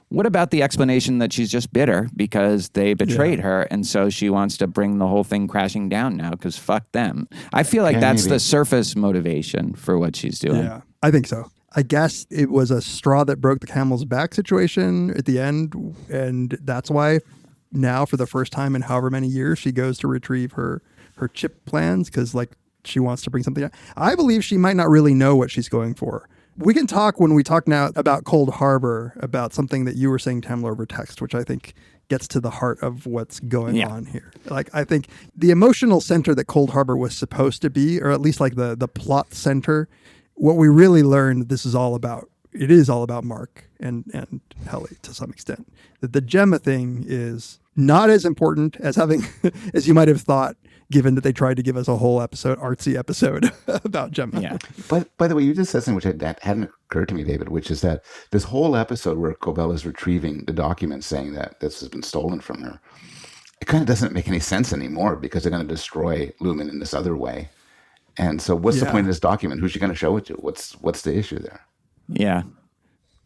what about the explanation that she's just bitter because they betrayed her, and so she wants to bring the whole thing crashing down now because fuck them? I feel like that's the surface motivation for what she's doing. Yeah, I think so. I guess it was a straw that broke the camel's back situation at the end, and that's why now, for the first time in however many years, she goes to retrieve her chip plans because, like, she wants to bring something out. I believe she might not really know what she's going for. We can talk when we talk now about Cold Harbor, about something that you were saying, Tamla, over text, which I think gets to the heart of what's going on here. Like, I think the emotional center that Cold Harbor was supposed to be, or at least like the plot center, what we really learned this is all about, it is all about Mark and Helly to some extent. That the Gemma thing is not as important as having, as you might have thought, given that they tried to give us a whole artsy episode about Gemma. Yeah. But by the way, you just said something that hadn't occurred to me, David, which is that this whole episode where Cobell is retrieving the documents saying that this has been stolen from her, it kind of doesn't make any sense anymore because they're going to destroy Lumen in this other way. And so what's the point of this document? Who's she going to show it to? What's the issue there? Yeah.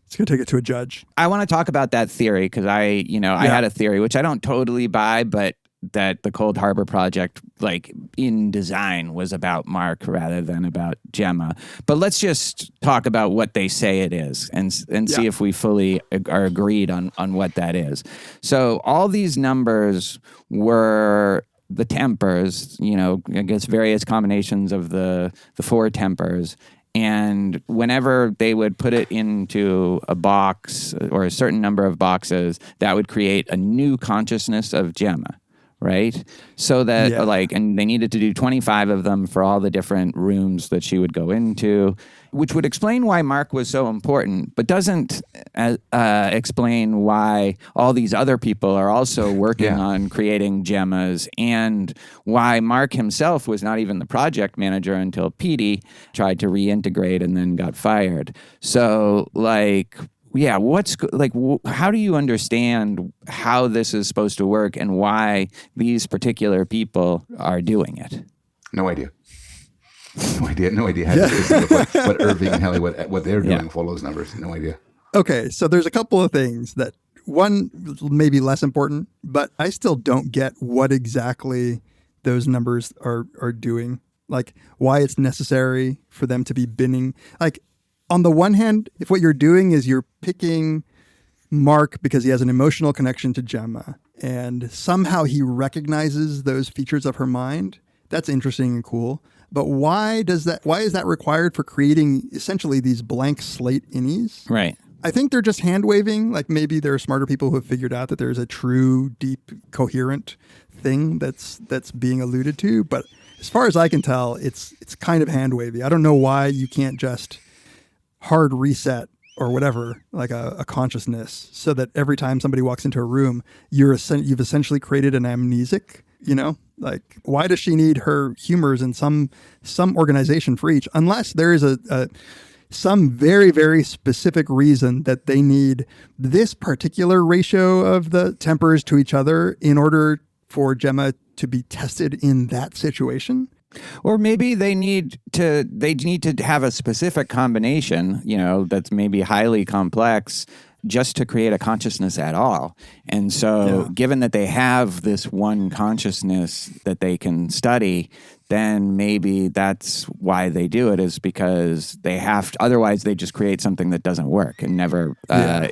It's going to take it to a judge. I want to talk about that theory because I had a theory, which I don't totally buy, but that the Cold Harbor project, like, in design, was about Mark rather than about Gemma. But let's just talk about what they say it is and see if we fully are agreed on what that is. So all these numbers were the tempers, I guess various combinations of the 4 tempers. And whenever they would put it into a box or a certain number of boxes, that would create a new consciousness of Gemma. Right? So that and they needed to do 25 of them for all the different rooms that she would go into, which would explain why Mark was so important, but doesn't explain why all these other people are also working on creating Gemmas, and why Mark himself was not even the project manager until Petey tried to reintegrate and then got fired. So, how do you understand how this is supposed to work and why these particular people are doing it? No idea. No idea how what Irving and Helly, what they're doing for those numbers. No idea. Okay, so there's a couple of things that, one, maybe less important, but I still don't get what exactly those numbers are doing. Like, why it's necessary for them to be binning. Like, on the one hand, if what you're doing is you're picking Mark because he has an emotional connection to Gemma and somehow he recognizes those features of her mind, that's interesting and cool. But why is that required for creating essentially these blank slate innies? Right. I think they're just hand waving. Like, maybe there are smarter people who have figured out that there's a true, deep, coherent thing that's being alluded to. But as far as I can tell, it's kind of hand wavy. I don't know why you can't just hard reset or whatever, like a consciousness, so that every time somebody walks into a room, you've essentially created an amnesic, Like, why does she need her humors in some organization for each? Unless there is some very, very specific reason that they need this particular ratio of the tempers to each other in order for Gemma to be tested in that situation. Or maybe they need to have a specific combination, that's maybe highly complex just to create a consciousness at all. And so given that they have this one consciousness that they can study, then maybe that's why they do it, is because they have to, otherwise they just create something that doesn't work and never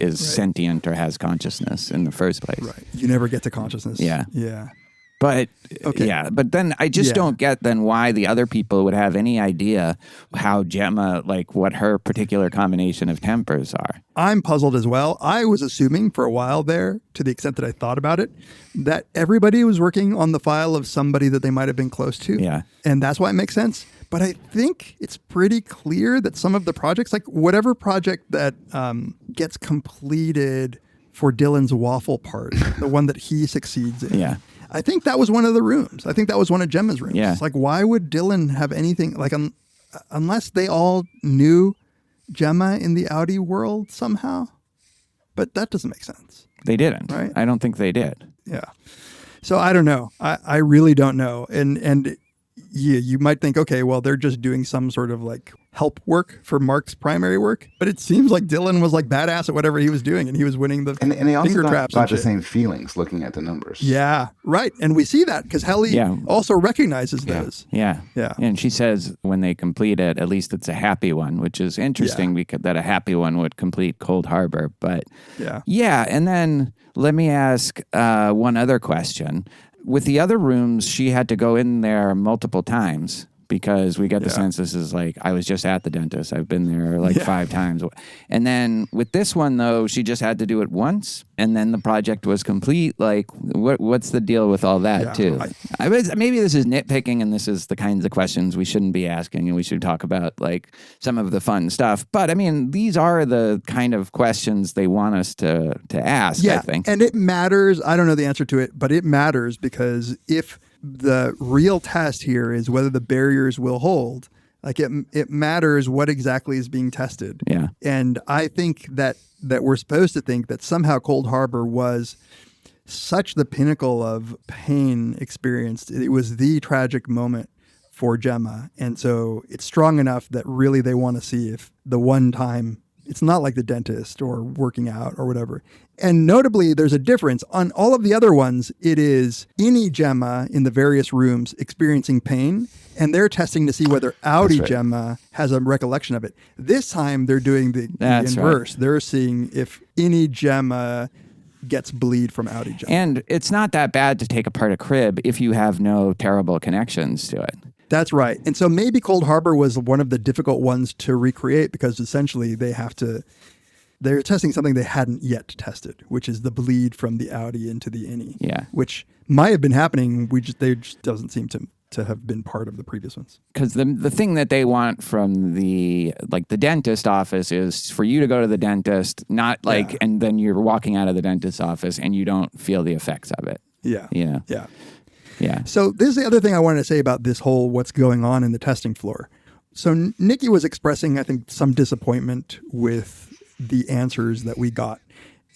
is sentient or has consciousness in the first place. Right. You never get to consciousness. Yeah. Yeah. But but then I just don't get then why the other people would have any idea how Gemma, like what her particular combination of tempers are. I'm puzzled as well. I was assuming for a while there, to the extent that I thought about it, that everybody was working on the file of somebody that they might have been close to. Yeah. And that's why it makes sense. But I think it's pretty clear that some of the projects, like whatever project that gets completed for Dylan's waffle part, the one that he succeeds in. Yeah. I think that was one of the rooms. I think that was one of Gemma's rooms. Yeah. It's like, why would Dylan have anything, like, unless they all knew Gemma in the Audi world somehow? But that doesn't make sense. They didn't. Right? I don't think they did. Yeah. So I don't know. I really don't know. And yeah, you might think, okay, well, they're just doing some sort of like help work for Mark's primary work. But it seems like Dylan was like badass at whatever he was doing, and he was winning the And they also finger got traps. the same feelings looking at the numbers. Yeah, right. And we see that because Helly also recognizes those. Yeah. Yeah. And she says when they complete it, at least it's a happy one, which is interesting because that a happy one would complete Cold Harbor. But yeah. And then let me ask one other question. With the other rooms, she had to go in there multiple times because we get the sense this is like, I was just at the dentist. I've been there like 5 times. And then with this one, though, she just had to do it once and then the project was complete. Like, what's the deal with all that, too? Maybe this is nitpicking and this is the kinds of questions we shouldn't be asking and we should talk about like some of the fun stuff. But I mean, these are the kind of questions they want us to ask, I think. And it matters. I don't know the answer to it, but it matters because if the real test here is whether the barriers will hold, like it matters what exactly is being tested. Yeah. And I think that we're supposed to think that somehow Cold Harbor was such the pinnacle of pain experienced. It was the tragic moment for Gemma. And so it's strong enough that really they want to see if the one time, it's not like the dentist or working out or whatever. And notably, there's a difference. On all of the other ones, it is any Gemma in the various rooms experiencing pain, and they're testing to see whether Audi Gemma has a recollection of it. This time, they're doing the inverse. Right. They're seeing if any Gemma gets bleed from Audi Gemma. And it's not that bad to take apart a crib if you have no terrible connections to it. That's right. And so maybe Cold Harbor was one of the difficult ones to recreate because essentially they're testing something they hadn't yet tested, which is the bleed from the Audi into the innie. Yeah. Which might have been happening. They just doesn't seem to have been part of the previous ones. Because the thing that they want from the dentist office is for you to go to the dentist, not like, and then you're walking out of the dentist's office and you don't feel the effects of it. Yeah. Yeah. Yeah. Yeah. So this is the other thing I wanted to say about this whole what's going on in the testing floor. So Nikki was expressing, I think, some disappointment with the answers that we got.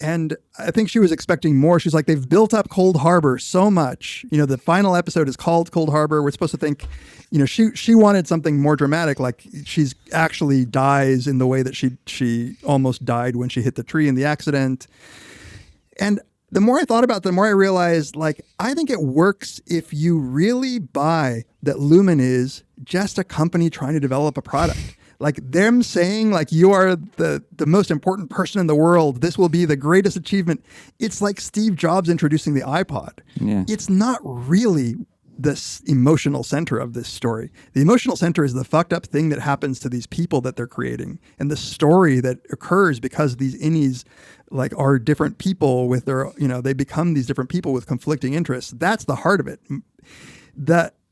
And I think she was expecting more. She's like, they've built up Cold Harbor so much. You know, the final episode is called Cold Harbor. We're supposed to think, you know, she wanted something more dramatic, like she's actually dies in the way that she almost died when she hit the tree in the accident. And the more I thought about it, the more I realized, like, I think it works if you really buy that Lumen is just a company trying to develop a product. Like them saying, like, you are the most important person in the world. This will be the greatest achievement. It's like Steve Jobs introducing the iPod. Yeah. It's not really the emotional center of this story. The emotional center is the fucked up thing that happens to these people that they're creating and the story that occurs because these innies like are different people with their, you know, they become these different people with conflicting interests. That's the heart of it.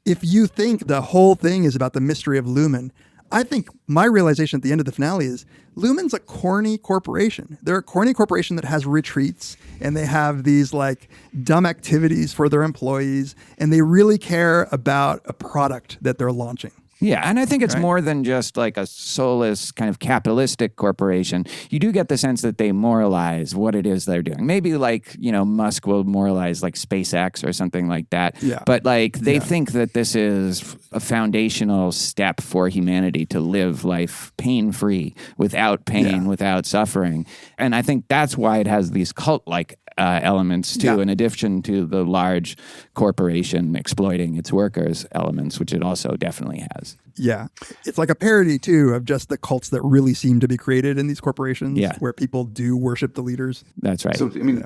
If you think the whole thing is about the mystery of Lumen, I think my realization at the end of the finale is Lumen's a corny corporation. They're a corny corporation that has retreats and they have these like dumb activities for their employees and they really care about a product that they're launching. Yeah, and I think it's Right. more than just like a soulless kind of capitalistic corporation. You do get the sense that they moralize what it is they're doing. Maybe like, Musk will moralize like SpaceX or something like that. Yeah. But like they Yeah. think that this is a foundational step for humanity to live life pain-free, without pain, Yeah. without suffering. And I think that's why it has these cult-like elements too, Yeah. in addition to the large corporation exploiting its workers elements, which it also definitely has. Yeah. It's like a parody, too, of just the cults that really seem to be created in these corporations Yeah. where people do worship the leaders. That's right. So, I mean,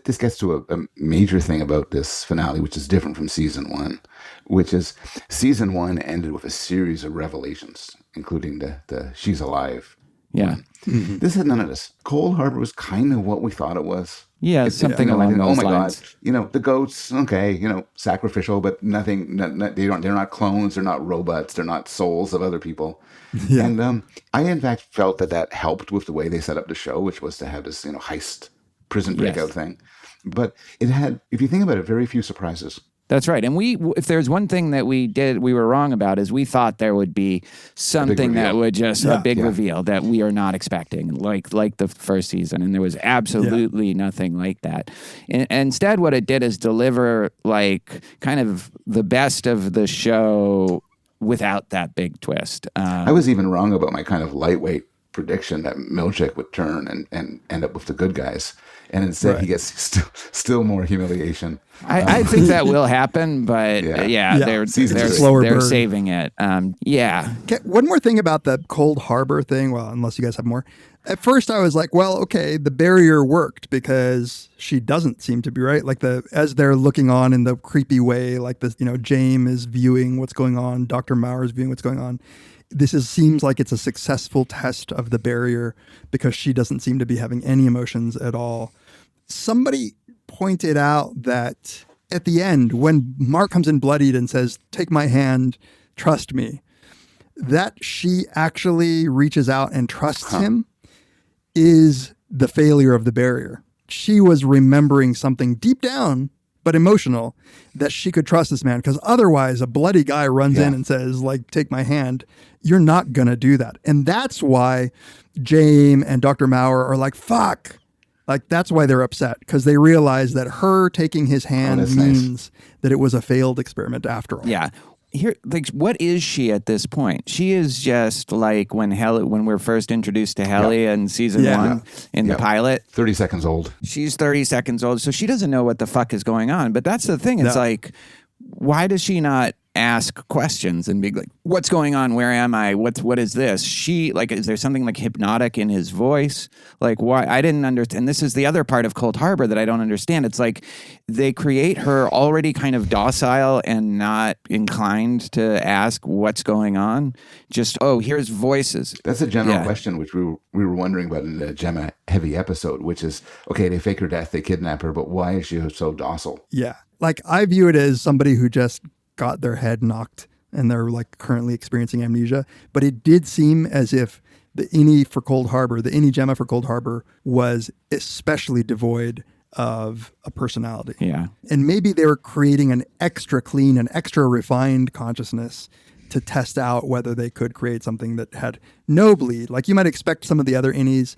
this gets to a major thing about this finale, which is different from season one, which is season one ended with a series of revelations, including the she's alive. Yeah. This had none of this. Cold Harbor was kind of what we thought it was. Yeah, something along oh those my lines. God, the goats, okay, sacrificial, but nothing. They're not clones. They're not robots. They're not souls of other people. Yeah. And I in fact felt that helped with the way they set up the show, which was to have this heist prison breakout thing. But it had, if you think about it, very few surprises. That's right. And if there's one thing that we were wrong about, is we thought there would be something that would just a big reveal that we are not expecting, like the first season. And there was absolutely nothing like that. And instead, what it did is deliver like kind of the best of the show without that big twist. I was even wrong about my kind of lightweight prediction that Milchek would turn and end up with the good guys. And instead he gets still more humiliation. I think that will happen, but they're slower burn. saving it. Okay, one more thing about the Cold Harbor thing. Well, unless you guys have more. At first, I was like, well, okay, the barrier worked because she doesn't seem to be right. Like as they're looking on in the creepy way, like this, James is viewing what's going on, Dr. Maurer is viewing what's going on. Seems like it's a successful test of the barrier because she doesn't seem to be having any emotions at all. Somebody pointed out that at the end, when Mark comes in bloodied and says, "Take my hand, trust me," that she actually reaches out and trusts him is the failure of the barrier. She was remembering something deep down, but emotional, that she could trust this man. Because otherwise, a bloody guy runs in and says, like, "Take my hand." You're not going to do that. And that's why James and Dr. Maurer are like, fuck. Like, that's why they're upset, because they realize that her taking his hand means that it was a failed experiment after all. Yeah. Here, like, what is she at this point? She is just like when we're first introduced to Helly in season one in the pilot. 30 seconds old. She's 30 seconds old, so she doesn't know what the fuck is going on. But that's the thing. It's like, why does she not ask questions and be like, what's going on? Where am I? What is this? She, like, is there something like hypnotic in his voice? Like, why? I didn't understand. This is the other part of Cold Harbor that I don't understand. It's like they create her already kind of docile and not inclined to ask what's going on. Just, here's voices. That's a general question, which we were wondering about in the Gemma heavy episode, which is, okay, they fake her death, they kidnap her, but why is she so docile? Yeah. Like, I view it as somebody who just got their head knocked and they're like currently experiencing amnesia. But it did seem as if the innie Gemma for Cold Harbor was especially devoid of a personality. Yeah. And maybe they were creating an extra clean, an extra refined consciousness to test out whether they could create something that had no bleed. Like you might expect some of the other innies,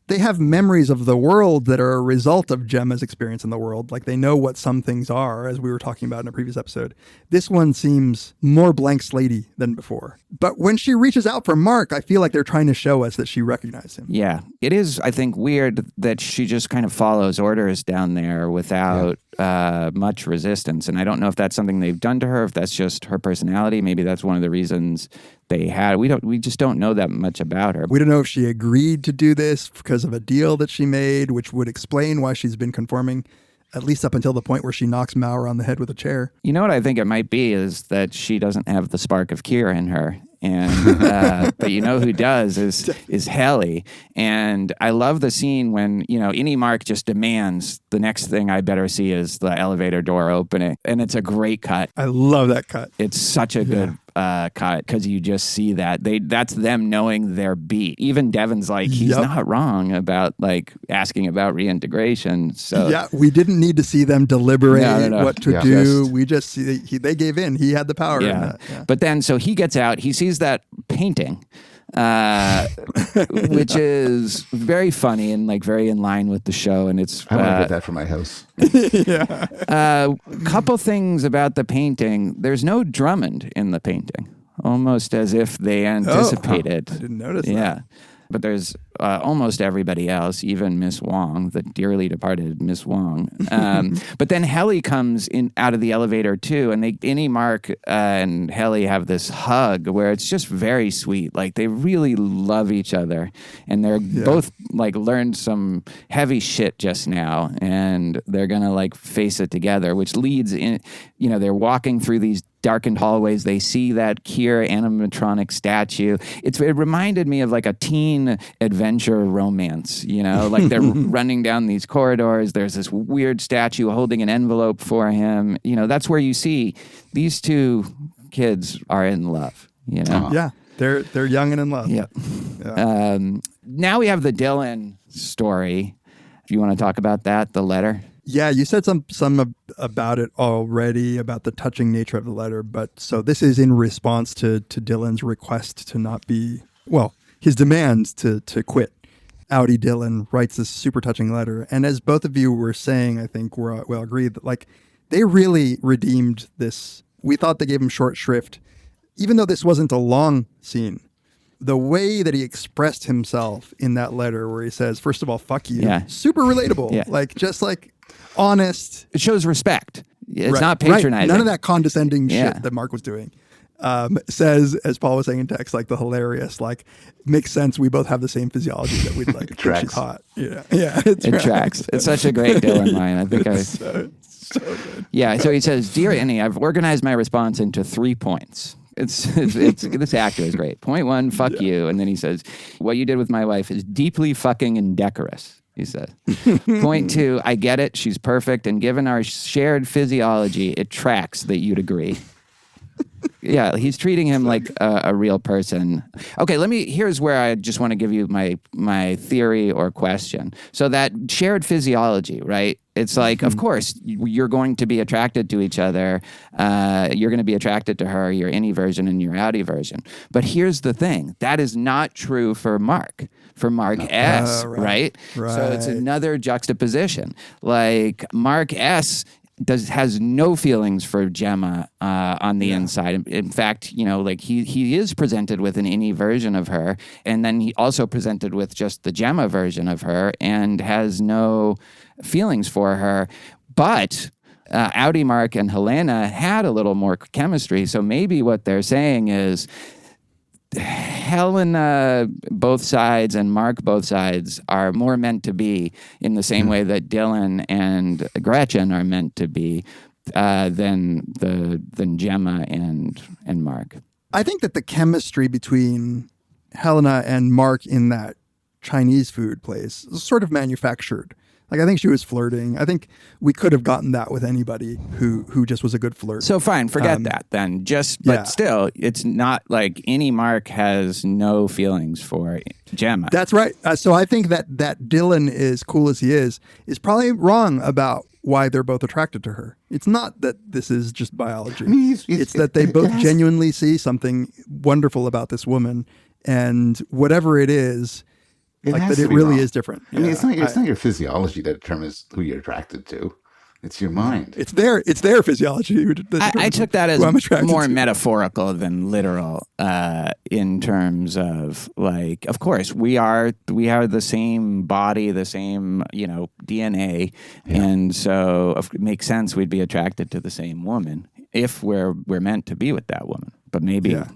they have memories of the world that are a result of Gemma's experience in the world. Like they know what some things are, as we were talking about in a previous episode. This one seems more blank slatey than before. But when she reaches out for Mark, I feel like they're trying to show us that she recognized him. Yeah. It is, I think, weird that she just kind of follows orders down there without much resistance. And I don't know if that's something they've done to her, if that's just her personality. Maybe that's one of the reasons they had. We just don't know that much about her. We don't know if she agreed to do this because of a deal that she made, which would explain why she's been conforming, at least up until the point where she knocks Maurer on the head with a chair. You know what I think it might be is that she doesn't have the spark of Kira in her. And but you know who does is Helly. And I love the scene when, Innie Mark just demands the next thing I better see is the elevator door opening. And it's a great cut. I love that cut. It's such a good cut because you just see that's them knowing their beat. Even Devin's like, he's not wrong about like asking about reintegration. So yeah, we didn't need to see them deliberate what to do. We just see they gave in. He had the power. In that. Yeah. But then, so he gets out. He sees that painting. Which is very funny and like very in line with the show, and it's I want to get that for my house. Couple things about the painting. There's no Drummond in the painting, almost as if they anticipated. I didn't notice that. Yeah, but there's almost everybody else, even Miss Wong, the dearly departed Miss Wong. But then Helly comes in out of the elevator too, and Innie, Mark, and Helly have this hug where it's just very sweet. Like they really love each other, and they're both like learned some heavy shit just now, and they're gonna like face it together, which leads in. They're walking through these darkened hallways. They see that Kier animatronic statue. It reminded me of like a teen adventure romance, like they're running down these corridors. There's this weird statue holding an envelope for him. That's where you see these two kids are in love, Yeah, they're young and in love. Yeah. Now we have the Dylan story. If you want to talk about that, the letter. Yeah, you said some about it already, about the touching nature of the letter. But so this is in response to Dylan's request to not be, his demands to quit. Audi Dylan writes this super touching letter. And as both of you were saying, I think we'll agree that like they really redeemed this. We thought they gave him short shrift, even though this wasn't a long scene. The way that he expressed himself in that letter where he says, first of all, fuck you, super relatable. Yeah. Like just like honest. It shows respect. It's not patronizing. Right. None of that condescending shit that Mark was doing. Says, as Paul was saying in text, like the hilarious, like makes sense. We both have the same physiology that we'd like. She's hot. Yeah, it tracks. It's such a great Dylan line. I think so good. Yeah. So he says, "Dear Innie, I've organized my response into 3 points." It's this actor is great. Point 1, fuck you, and then he says, "What you did with my wife is deeply fucking indecorous." He said. Point 2, I get it. She's perfect. And given our shared physiology, it tracks that you'd agree. Yeah, he's treating him like a real person. Okay, here's where I just want to give you my theory or question. So that shared physiology, right? It's like, of course, you're going to be attracted to each other. You're going to be attracted to her, your Innie version and your Audi version. But here's the thing. That is not true for Mark. For Mark S., right? So it's another juxtaposition. Like Mark S. has no feelings for Gemma on the inside. In fact, like he is presented with an Innie version of her, and then he also presented with just the Gemma version of her and has no feelings for her. But Audi, Mark, and Helena had a little more chemistry, so maybe what they're saying is Helena, both sides, and Mark, both sides, are more meant to be in the same way that Dylan and Gretchen are meant to be than Gemma and Mark. I think that the chemistry between Helena and Mark in that Chinese food place is sort of manufactured. Like, I think she was flirting. I think we could have gotten that with anybody who just was a good flirt. So fine, forget that then. But still, it's not like Innie Mark has no feelings for Gemma. That's right. So I think that Dylan, as cool as he is probably wrong about why they're both attracted to her. It's not that this is just biology. I mean, it's that they both genuinely see something wonderful about this woman, and whatever it is, it really is different. I mean, it's not your physiology that determines who you're attracted to. It's your mind. It's their physiology. I took that as more metaphorical than literal in terms of, like, of course, we are the same body, the same, DNA. Yeah. And so it makes sense we'd be attracted to the same woman if we're meant to be with that woman. But maybe... Yeah.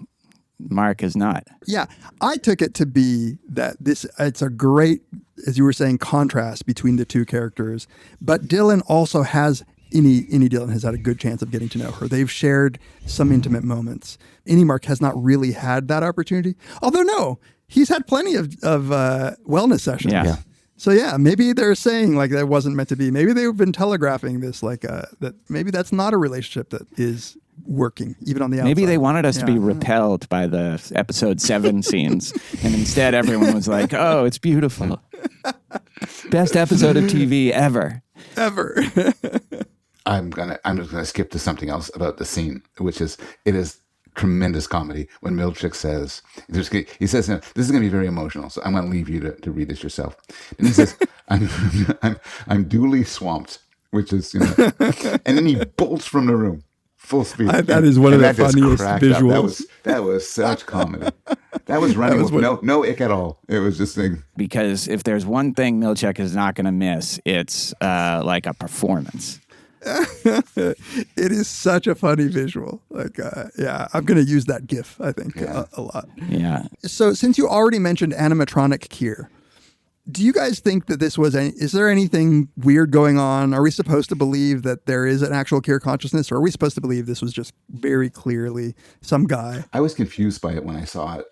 Mark is not. Yeah, I took it to be that it's a great, as you were saying, contrast between the two characters. But Dylan also has, Innie Dylan has had a good chance of getting to know her. They've shared some intimate moments. Innie Mark has not really had that opportunity. Although, no, he's had plenty of wellness sessions. Yeah. So yeah, maybe they're saying like that wasn't meant to be. Maybe they've been telegraphing this, like that maybe that's not a relationship that is working, even on the outside. Maybe they wanted us to be Yeah. repelled by the episode 7 scenes, and instead everyone was like, "Oh, it's beautiful, best episode of TV ever." Ever. I'm just gonna skip to something else about the scene, which is it is tremendous comedy when Milchick says he says this is gonna be very emotional, so I'm gonna leave you to read this yourself. And he says I'm duly swamped, which is and then he bolts from the room full speed. That is one of the that just funniest cracked up. visuals. That was such comedy. That was running with no ick at all. It was just like, Because if there's one thing Milchick is not going to miss, it's like a performance. It is such a funny visual. Like, I'm going to use that GIF, I think, a lot. Yeah. So since you already mentioned animatronic Kier, do you guys think that is there anything weird going on? Are we supposed to believe that there is an actual Kier consciousness, or are we supposed to believe this was just very clearly some guy? I was confused by it when I saw it,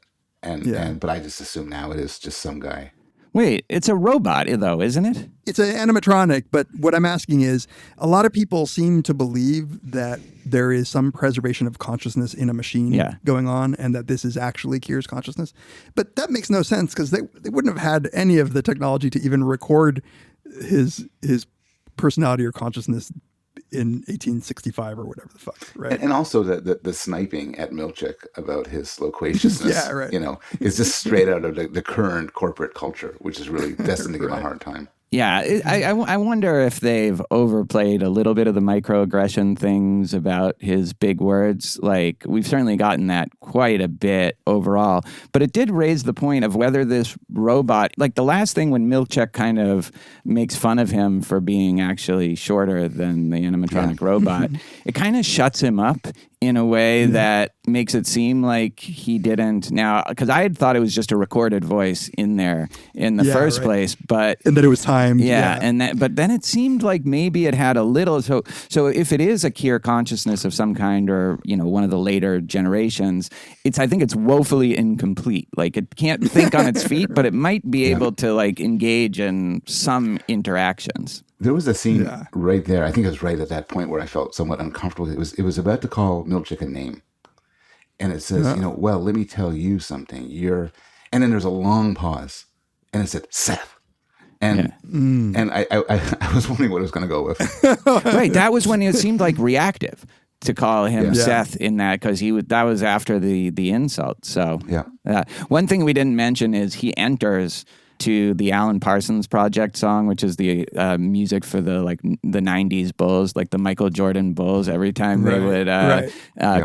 but I just assume now it is just some guy. Wait, it's a robot, though, isn't it? It's an animatronic, but what I'm asking is, a lot of people seem to believe that there is some preservation of consciousness in a machine going on, and that this is actually Kier's consciousness. But that makes no sense, because they wouldn't have had any of the technology to even record his personality or consciousness in 1865 or whatever the fuck, right? And also the sniping at Milchick about his loquaciousness, Yeah, right. is just straight out of the current corporate culture, which is really destined to give him a hard time. Yeah, I wonder if they've overplayed a little bit of the microaggression things about his big words. Like, we've certainly gotten that quite a bit overall. But it did raise the point of whether this robot, like the last thing when Milchick kind of makes fun of him for being actually shorter than the animatronic robot, it kind of shuts him up in a way that makes it seem like he didn't. Now, because I had thought it was just a recorded voice in there in the first place, but and that it was timed. But then it seemed like maybe it had a little. So if it is a Kier consciousness of some kind, or one of the later generations, I think it's woefully incomplete. Like, it can't think on its feet, but it might be able to like engage in some interactions. There was a scene right there. I think it was right at that point where I felt somewhat uncomfortable. It was about to call Milchick a name, and it says, well, let me tell you something. And then there's a long pause, and it said Seth, and I was wondering what it was going to go with. Right, that was when it seemed like reactive to call him Seth in that, because that was after the insult. So one thing we didn't mention is he enters to the Alan Parsons Project song, which is the music for the 90s Bulls, like the Michael Jordan Bulls. Every time they would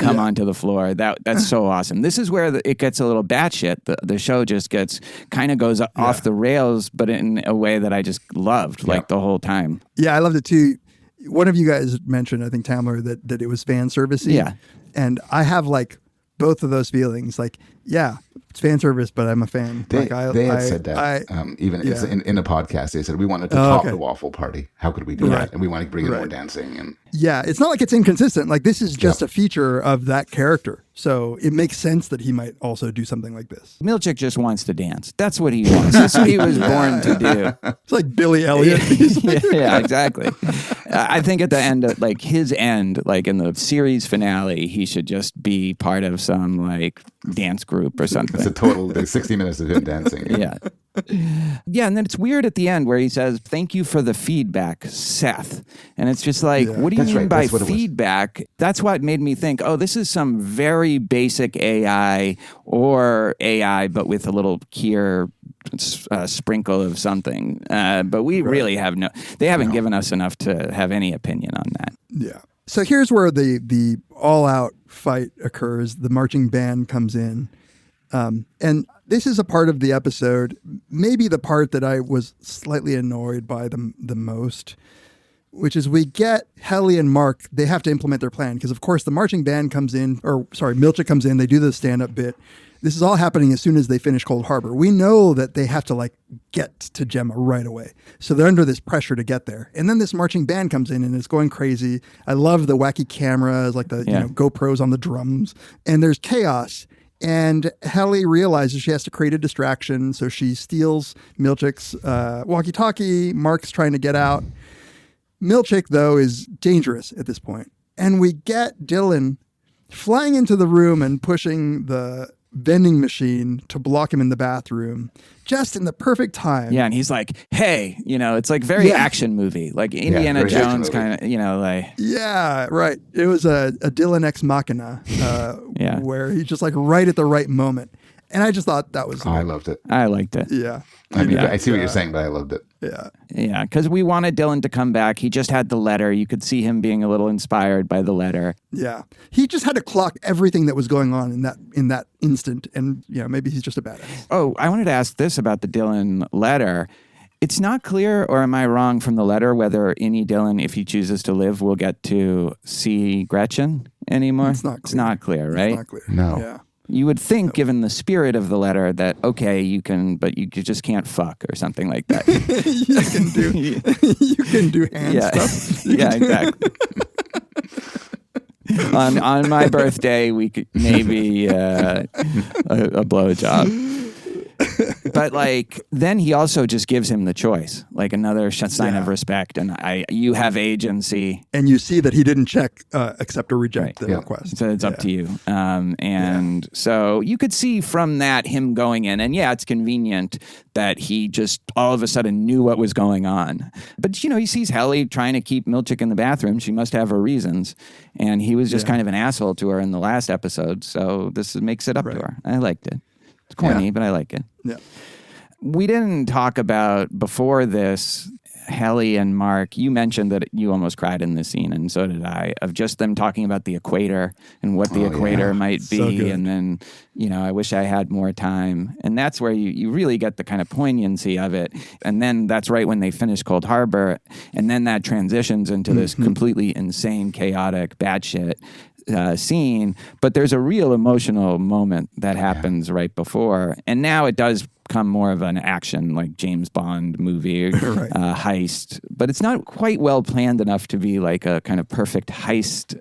come onto the floor, that's so awesome. This is where it gets a little batshit. The show just goes off the rails, but in a way that I just loved, like the whole time. Yeah, I loved it too. One of you guys mentioned, I think Tamler, that it was fan servicey. Yeah, and I have both of those feelings. It's fan service, but I'm a fan. They had said that even in a podcast. They said, we wanted to top the waffle party. How could we do that? And we want to bring in more dancing. And it's not like it's inconsistent. Like, this is just a feature of that character. So it makes sense that he might also do something like this. Milchick just wants to dance. That's what he wants. That's what he was born to do. It's like Billy Elliot. Yeah, exactly. I think at the end, his end, in the series finale, he should just be part of some dance group or something. It's a total 60 minutes of him dancing. Yeah. Yeah, and then it's weird at the end where he says, "Thank you for the feedback, Seth." And it's just what do you mean by feedback? That's what made me think, this is some very basic AI, or AI, but with a little Kier sprinkle of something. But we really have they haven't given us enough to have any opinion on that. Yeah. So here's where the all-out fight occurs. The marching band comes in. And this is a part of the episode, maybe the part that I was slightly annoyed by the most, which is we get Helly and Mark, they have to implement their plan, because of course the marching band comes in, Milchick comes in, they do the stand-up bit. This is all happening as soon as they finish Cold Harbor. We know that they have to get to Gemma right away. So they're under this pressure to get there. And then this marching band comes in and it's going crazy. I love the wacky cameras, GoPros on the drums, and there's chaos. And Helly realizes she has to create a distraction, so she steals Milchick's walkie-talkie. Mark's trying to get out. Milchick, though, is dangerous at this point. And we get Dylan flying into the room and pushing the vending machine to block him in the bathroom just in the perfect time. Yeah, and he's like, hey, it's like very action movie, like Indiana very action Jones movie. kind of, like. Yeah, right. It was a Dylan Ex Machina where he's just like right at the right moment. And I just thought that was... I loved it. I liked it. Yeah. I see what you're saying, but I loved it. Yeah. Yeah, because we wanted Dylan to come back. He just had the letter. You could see him being a little inspired by the letter. Yeah. He just had to clock everything that was going on in that instant. And, maybe he's just a badass. Oh, I wanted to ask this about the Dylan letter. It's not clear, or am I wrong from the letter, whether any Dylan, if he chooses to live, will get to see Gretchen anymore? It's not clear. It's not clear, right? It's not clear. No. Yeah. You would think, given the spirit of the letter, that, okay, you can, but you just can't fuck or something like that. You can do hand stuff. Yeah, exactly. on my birthday, we could maybe a blowjob. But then he also just gives him the choice, like another sign of respect. And you have agency. And you see that he didn't check accept or reject the request. So it's up to you. So you could see from that him going in. And it's convenient that he just all of a sudden knew what was going on. But, he sees Helly trying to keep Milchick in the bathroom. She must have her reasons. And he was just kind of an asshole to her in the last episode. So this makes it up to her. I liked it. It's corny, but I like it. Yeah. We didn't talk about before this, Helly and Mark. You mentioned that you almost cried in this scene, and so did I, of just them talking about the equator and what the equator might be. So good. And then, I wish I had more time. And that's where you really get the kind of poignancy of it. And then that's right when they finish Cold Harbor. And then that transitions into this completely insane, chaotic, batshit scene, but there's a real emotional moment that happens right before, and now it does come more of an action, like James Bond movie heist, but it's not quite well planned enough to be like a kind of perfect heist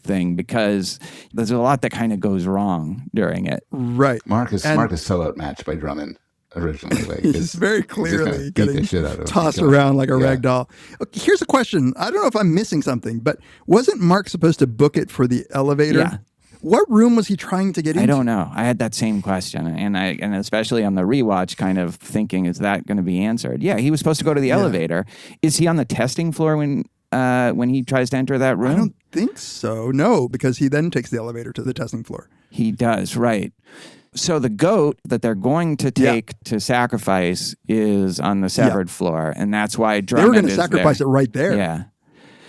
thing, because there's a lot that kind of goes wrong during it. Right. Mark is so outmatched by Drummond. Originally, he's very clearly getting the shit out of him. tossed around like a rag doll. Okay, here's a question. I don't know if I'm missing something, but wasn't Mark supposed to book it for the elevator? Yeah. What room was he trying to get into? I don't know. I had that same question, and especially on the rewatch, kind of thinking, is that going to be answered? Yeah, he was supposed to go to the elevator. Is he on the testing floor when he tries to enter that room? I don't think so. No, because he then takes the elevator to the testing floor. He does, right. So the goat that they're going to take to sacrifice is on the severed floor, and that's why Drummond They were going to is sacrifice there. it right there. Yeah.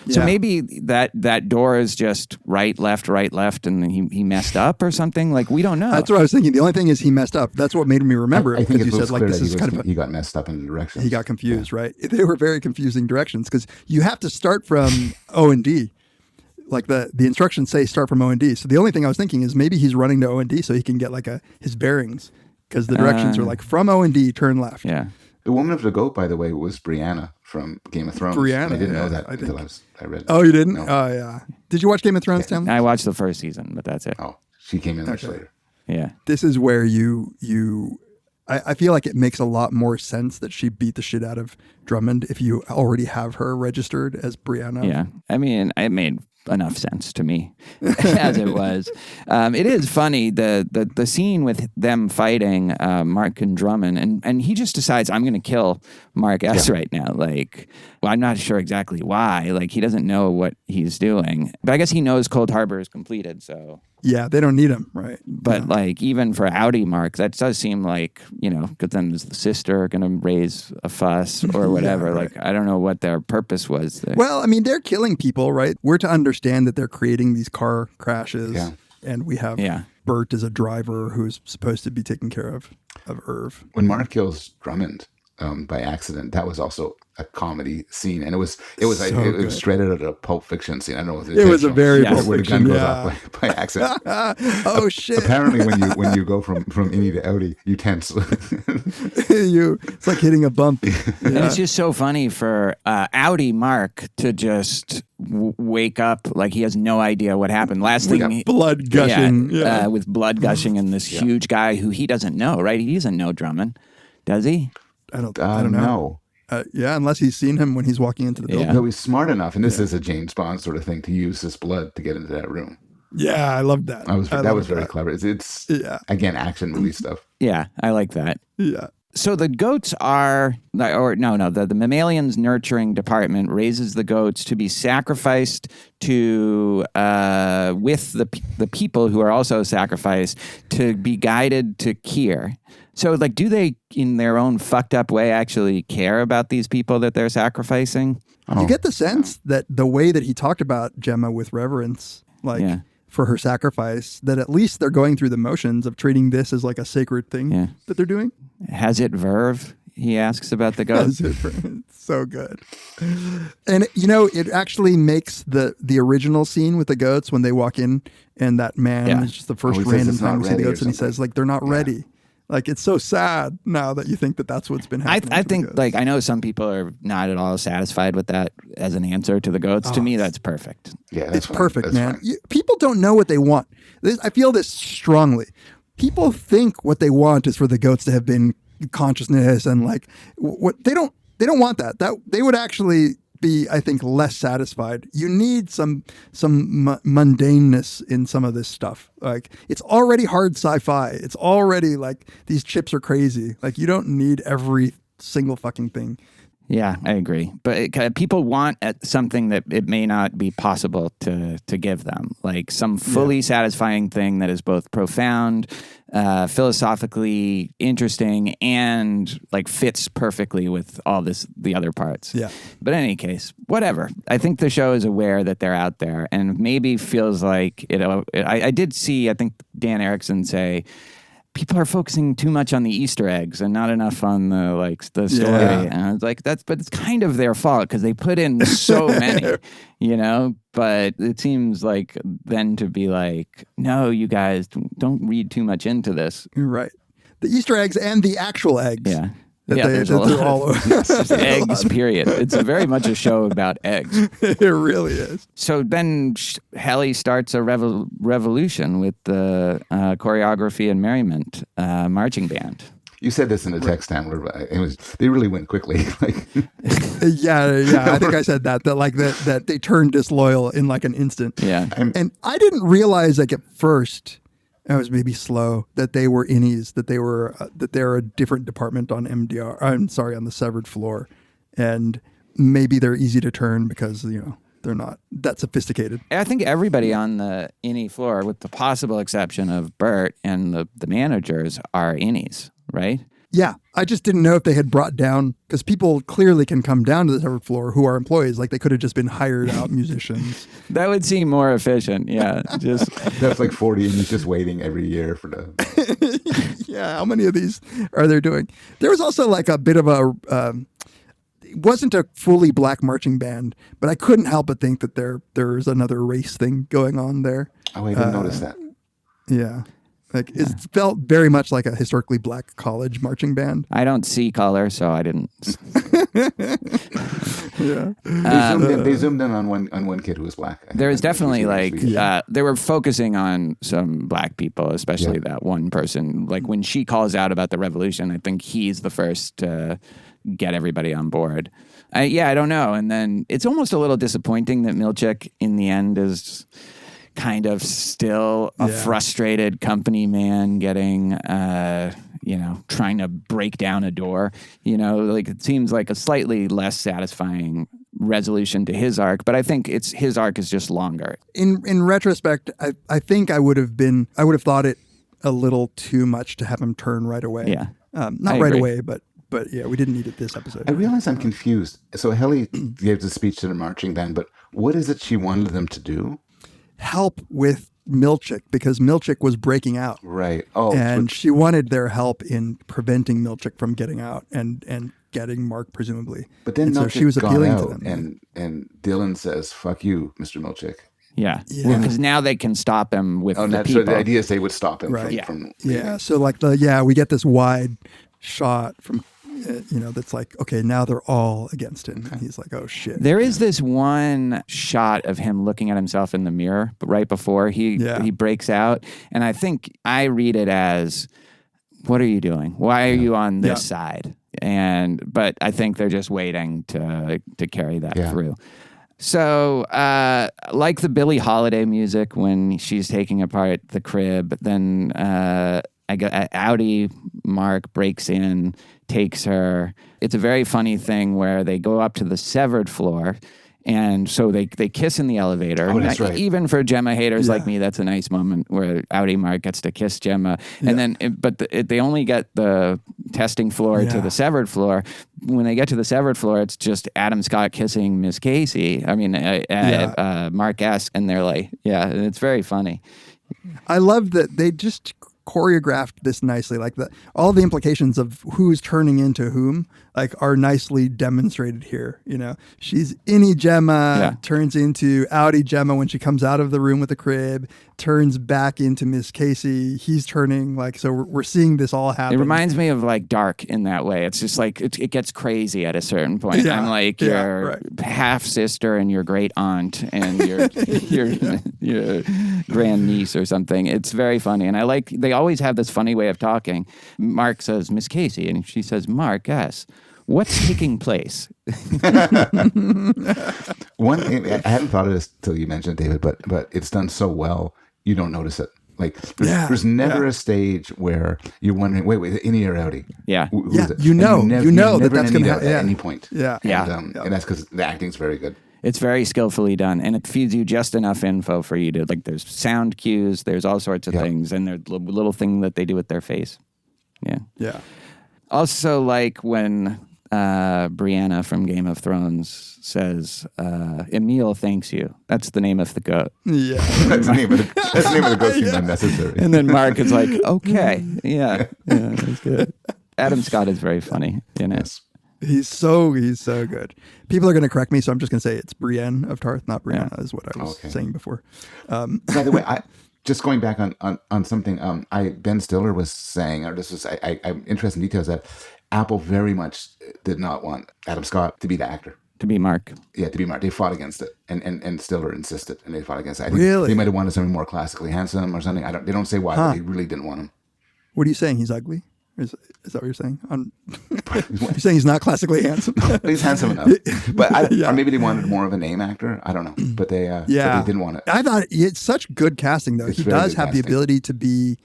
So maybe that door is just right, left, and he messed up or something. Like, we don't know. That's what I was thinking. The only thing is he messed up. That's what made me remember it. I think because you said like this is kind of he got messed up in the directions. He got confused, right? They were very confusing directions because you have to start from O and D. Like the instructions say start from O and D. So the only thing I was thinking is maybe he's running to O and D so he can get like his bearings, because the directions are like from O and D, turn left. Yeah. The woman of the goat, by the way, was Brianna from Game of Thrones. Brianna, I didn't know that until I read it. Oh, you didn't? No. Oh, yeah. Did you watch Game of Thrones, Tim? I watched the first season, but that's it. Oh, she came in much later. Yeah. This is where I feel like it makes a lot more sense that she beat the shit out of Drummond if you already have her registered as Brianna. Yeah. I mean, it made enough sense to me as it was. It is funny, the scene with them fighting Mark and Drummond, and he just decides, I'm going to kill Mark S right now. Like, well, I'm not sure exactly why. Like, he doesn't know what he's doing, but I guess he knows Cold Harbor is completed. So yeah, they don't need him, right? But like, even for Audi Mark, that does seem like, because then is the sister going to raise a fuss or whatever? Like, I don't know what their purpose was there. Well, I mean, they're killing people, right? We're to understand that they're creating these car crashes. Yeah. And we have Bert as a driver who's supposed to be taking care of Irv. When Mark kills Drummond by accident, that was also a comedy scene, and it was straight out of a Pulp Fiction scene. I don't know if it was a very Pulp where the Fiction, gun goes off by accident. Oh shit! Apparently, when you go from Innie to Audi, you tense. It's like hitting a bump. Yeah. And it's just so funny for Audi Mark to just wake up like he has no idea what happened. Last thing, blood gushing, with blood gushing, and this huge guy who he doesn't know, right? He doesn't know Drummond, does he? I don't know. Unless he's seen him when he's walking into the building. No, he's smart enough, and this is a James Bond sort of thing, to use his blood to get into that room. Yeah, I loved that. That was very clever. It's Yeah. again, action movie stuff. Yeah, I like that. Yeah. So the goats the mammalian's nurturing department raises the goats to be sacrificed to with the people who are also sacrificed to be guided to Kier. So like, do they in their own fucked up way actually care about these people that they're sacrificing? You get the sense that the way that he talked about Gemma with reverence, like for her sacrifice, that at least they're going through the motions of treating this as like a sacred thing that they're doing. Has it verve? He asks about the goats. It's so good. And, it actually makes the original scene with the goats when they walk in and that man is just the first random time we see the goats and he says, like, they're not ready. Like, it's so sad now that you think that that's what's been happening. I think, like, I know some people are not at all satisfied with that as an answer to the goats. To me, that's perfect. Yeah, it's perfect, man. People don't know what they want. I feel this strongly. People think what they want is for the goats to have been consciousness and like what they don't want that. That they would actually be, I think, less satisfied. You need some mundaneness in some of this stuff. Like, it's already hard sci-fi. It's already like these chips are crazy. Like, you don't need every single fucking thing. Yeah, I agree. But people want something that it may not be possible to give them, like some fully satisfying thing that is both profound, philosophically interesting, and like fits perfectly with all the other parts. Yeah. But in any case, whatever. I think the show is aware that they're out there and maybe feels like I did see, I think Dan Erickson say, people are focusing too much on the Easter eggs and not enough on the story. Yeah. And I was like, but it's kind of their fault because they put in so many, but it seems like then to be like, no, you guys don't read too much into this. Right. The Easter eggs and the actual eggs. Yeah. They're all over. It's eggs, period. It's very much a show about eggs. It really is. So then Helly starts a revolution with the choreography and merriment marching band. You said this in a text, Tamler. They really went quickly. Yeah. I think I said that they turned disloyal in like an instant. Yeah. And I didn't realize like at first, I was maybe slow, that they were innies, that they're a different department on MDR. I'm sorry, on the severed floor, and maybe they're easy to turn because they're not that sophisticated. I think everybody on the innie floor, with the possible exception of Bert and the managers, are innies, right? Yeah, I just didn't know if they had brought down, because people clearly can come down to the severed floor who are employees, like they could have just been hired out musicians. That would seem more efficient, yeah. Just that's like 40 and he's just waiting every year for the... Yeah, how many of these are they doing? There was also like a bit of it wasn't a fully black marching band, but I couldn't help but think that there's another race thing going on there. Oh, I didn't notice that. Yeah. Like it felt very much like a historically black college marching band. I don't see color, so I didn't. Yeah, they zoomed in on one kid who was black. There's definitely they were focusing on some black people, especially that one person. Like when she calls out about the revolution, I think he's the first to get everybody on board. I don't know. And then it's almost a little disappointing that Milchick in the end is kind of still a frustrated company man getting, trying to break down a door. Like it seems like a slightly less satisfying resolution to his arc, but I think his arc is just longer. In retrospect, I think I would have thought it a little too much to have him turn right away. Yeah. Not right away, but yeah, we didn't need it this episode. I realize I'm confused. So Helly gave the speech to the marching band, but what is it she wanted them to do? Help with Milchick, because Milchick was breaking out. Right. Oh, and she wanted their help in preventing Milchick from getting out and getting Mark, presumably. But then Milchick so she was appealing to them. And Dylan says, "Fuck you, Mr. Milchick." Yeah. Because now they can stop him with the people. So the idea is they would stop him from So like we get this wide shot from that's like, okay, now they're all against him. And he's like, oh shit. There is this one shot of him looking at himself in the mirror right before he breaks out. And I think I read it as, what are you doing? Why are you on this side? But I think they're just waiting to carry that through. So, like the Billie Holiday music when she's taking apart the crib, then Audi Mark breaks in, takes her. It's a very funny thing where they go up to the severed floor. And so they kiss in the elevator. Oh, that's right. Even for Gemma haters like me, that's a nice moment where Audi Mark gets to kiss Gemma. And then, they only get the testing floor to the severed floor. When they get to the severed floor, it's just Adam Scott kissing Miss Casey. I mean, Mark S. And they're like, it's very funny. I love that they just choreographed this nicely. Like all the implications of who's turning into whom, like, are nicely demonstrated here. You know, she's Innie Gemma, turns into Audi Gemma when she comes out of the room with the crib, turns back into Miss Casey. He's turning, like, so we're seeing this all happen. It reminds me of like Dark in that way. It's just like it gets crazy at a certain point. Yeah. I'm like your half sister and your great aunt and your grand niece or something. It's very funny, and I like they always have this funny way of talking. Mark says Miss Casey, and she says Mark S. What's taking place? One thing, I hadn't thought of this till you mentioned it, David, but it's done so well, you don't notice it. Like, there's never a stage where you're wondering, wait, Innie or Audi? Yeah. Who is it? You know never that's going to happen happen at any point. Yeah. And that's because the acting's very good. It's very skillfully done, and it feeds you just enough info for you to, like, there's sound cues, there's all sorts of things, and there's little thing that they do with their face. Yeah. Yeah. Also, like when Brianna from Game of Thrones says, Emile thanks you. That's the name of the goat. Yeah. That's the name of the ghost seems unnecessary. And then Mark is like, okay. Yeah, that's good. Adam Scott is very funny in it. Yes. He's so good. People are going to correct me, so I'm just going to say it's Brienne of Tarth, not Brianna, is what I was saying before. By the way, just going back on something, Ben Stiller was saying, or this was, I'm interested in details that Apple very much did not want Adam Scott to be the actor. To be Mark. Yeah, to be Mark. They fought against it, and Stiller insisted, and they fought against it. I think Really? They might have wanted something more classically handsome or something. They don't say why, but they really didn't want him. What are you saying? He's ugly? Is that what you're saying? You're saying he's not classically handsome? He's handsome enough. But or maybe they wanted more of a name actor. I don't know. But they so they didn't want it. I thought it's such good casting, though. He does have the ability to be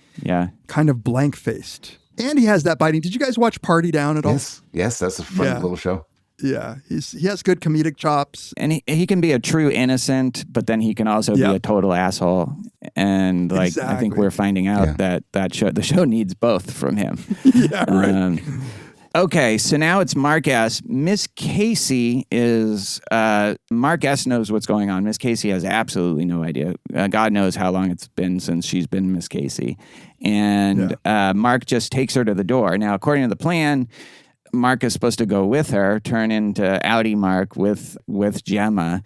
kind of blank-faced. And he has that biting. Did you guys watch Party Down at all? Yes, that's a fun little show. Yeah, he has good comedic chops. And he can be a true innocent, but then he can also be a total asshole. And like I think we're finding out that the show needs both from him. Yeah, right. Okay, so now it's Mark S. Miss Casey is Mark S. knows what's going on. Miss Casey has absolutely no idea. God knows how long it's been since she's been Miss Casey. And Mark just takes her to the door. Now, according to the plan, Mark is supposed to go with her, turn into Audi Mark with Gemma.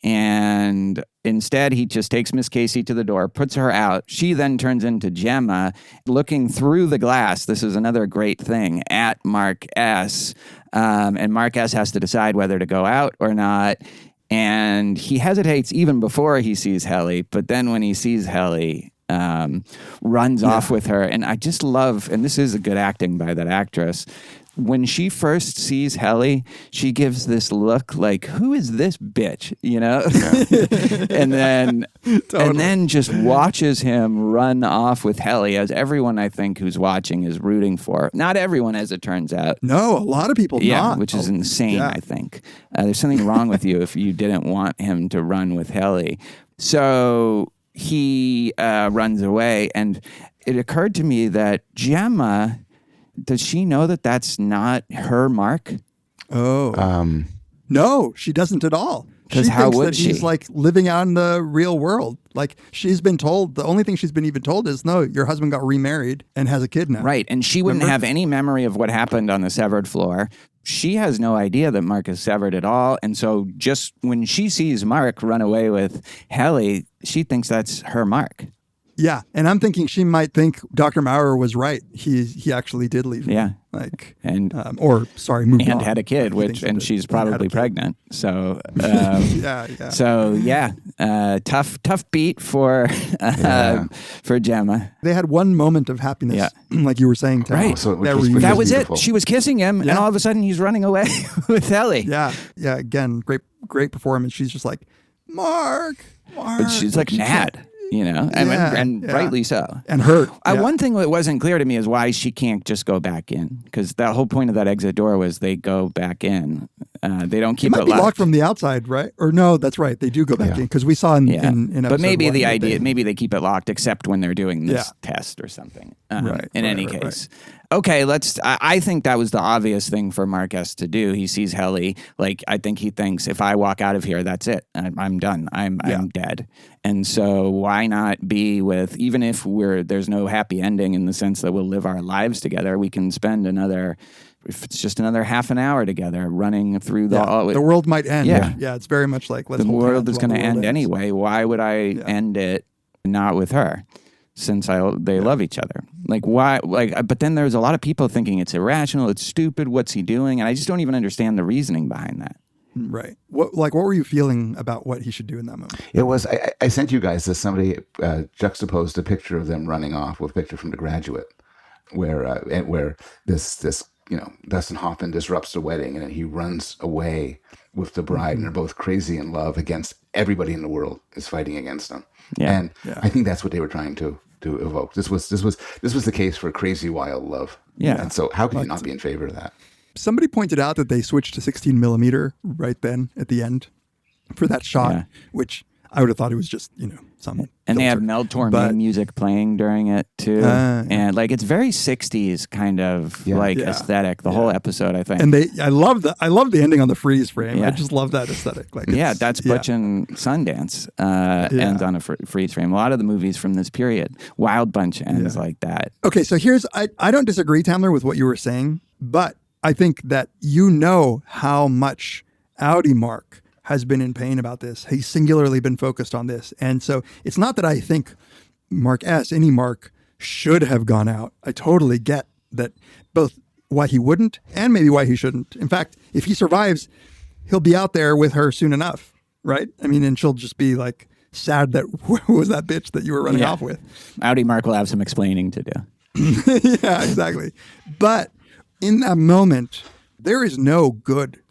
And instead, he just takes Miss Casey to the door, puts her out. She then turns into Gemma, looking through the glass. This is another great thing at Mark S. And Mark S. has to decide whether to go out or not. And he hesitates even before he sees Helly. But then when he sees Helly, runs off with her. And I just love, and this is a good acting by that actress, when she first sees Helly, she gives this look like, who is this bitch? You know? and then just watches him run off with Helly, as everyone I think who's watching is rooting for. Not everyone, as it turns out. No, a lot of people not. Which is insane, I think. There's something wrong with you if you didn't want him to run with Helly. So he runs away, and it occurred to me that Gemma, does she know that that's not her Mark? Oh. No, she doesn't at all. Because how thinks would that she? He's like living out in the real world. Like she's been told, the only thing she's been even told is, no, your husband got remarried and has a kid now. Right. And she wouldn't have any memory of what happened on the severed floor. She has no idea that Mark is severed at all. And so just when she sees Mark run away with Helly, she thinks that's her Mark. Yeah, and I'm thinking she might think Dr. Maurer was right. He actually did leave. Yeah. Like, And moved and on. had a kid, and she's probably pregnant. So, yeah. tough beat for Gemma. They had one moment of happiness, like you were saying, Tim. Right. So That was beautiful. it. She was kissing him, and all of a sudden he's running away with Ellie. Yeah. Again, great performance. She's just like, Mark. But she's like mad. And rightly so. And hurt. One thing that wasn't clear to me is why she can't just go back in, because the whole point of that exit door was they go back in. They don't keep it might it be locked. locked from the outside, right? Or no, that's right. They do go back in, because we saw in episode but maybe 1 the that idea, maybe they keep it locked except when they're doing this test or something. In any case. Okay, I think that was the obvious thing for Marquez to do. He sees Helly, I think he thinks, if I walk out of here, that's it. I'm done. I'm dead. And so why not be with, even if there's no happy ending in the sense that we'll live our lives together, we can spend if it's just another half an hour together running through the world might end. Yeah. It's very much like, let's the hold world hands is going to while the world end ends. anyway. Why would I end it not with her? Since they love each other. Why? But then there's a lot of people thinking it's irrational, it's stupid, what's he doing? And I just don't even understand the reasoning behind that. Right. What were you feeling about what he should do in that moment? It was, I sent you guys this, somebody juxtaposed a picture of them running off with a picture from The Graduate, where this Dustin Hoffman disrupts the wedding and he runs away with the bride, and they're both crazy in love against everybody in the world is fighting against them. Yeah. And I think that's what they were trying to evoke. This was the case for crazy wild love. Yeah. And so how could you not be in favor of that? Somebody pointed out that they switched to 16 millimeter right then at the end for that shot, which I would have thought it was just, some And they have filter. Mel Torme music playing during it too. And it's very 60s kind of aesthetic, the whole episode, I think. And I love the ending on the freeze frame. Yeah. I just love that aesthetic. That's Butch and Sundance ends on a freeze frame. A lot of the movies from this period, Wild Bunch ends like that. Okay, so I don't disagree, Tamler, with what you were saying, but I think that how much Audi Mark has been in pain about this. He's singularly been focused on this. And so it's not that I think any Mark should have gone out. I totally get that, both why he wouldn't and maybe why he shouldn't. In fact, if he survives, he'll be out there with her soon enough, right? I mean, and she'll just be sad that, who was that bitch that you were running off with? Audi Mark will have some explaining to do. Yeah, exactly. But in that moment, there is no good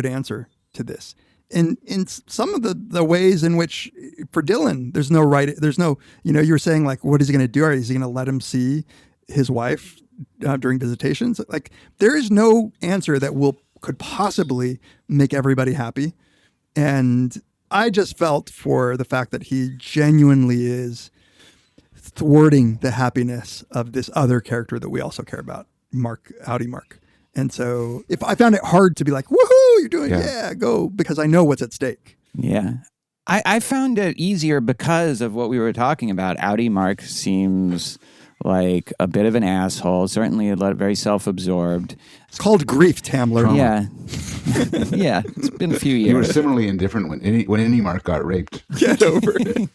answer to this. In some of the ways in which, for Dylan, there's no, you were saying, what is he going to do? Is he going to let him see his wife during visitations? There is no answer that could possibly make everybody happy. And I just felt for the fact that he genuinely is thwarting the happiness of this other character that we also care about, Audi Mark. And so if I found it hard to be like, woohoo, you're doing, go, because I know what's at stake. Yeah. I found it easier because of what we were talking about. Audi Mark seems like a bit of an asshole, certainly very self-absorbed. It's called grief, Tamler. Yeah. Yeah, it's been a few years. You were similarly indifferent when any Mark got raped. Get over it.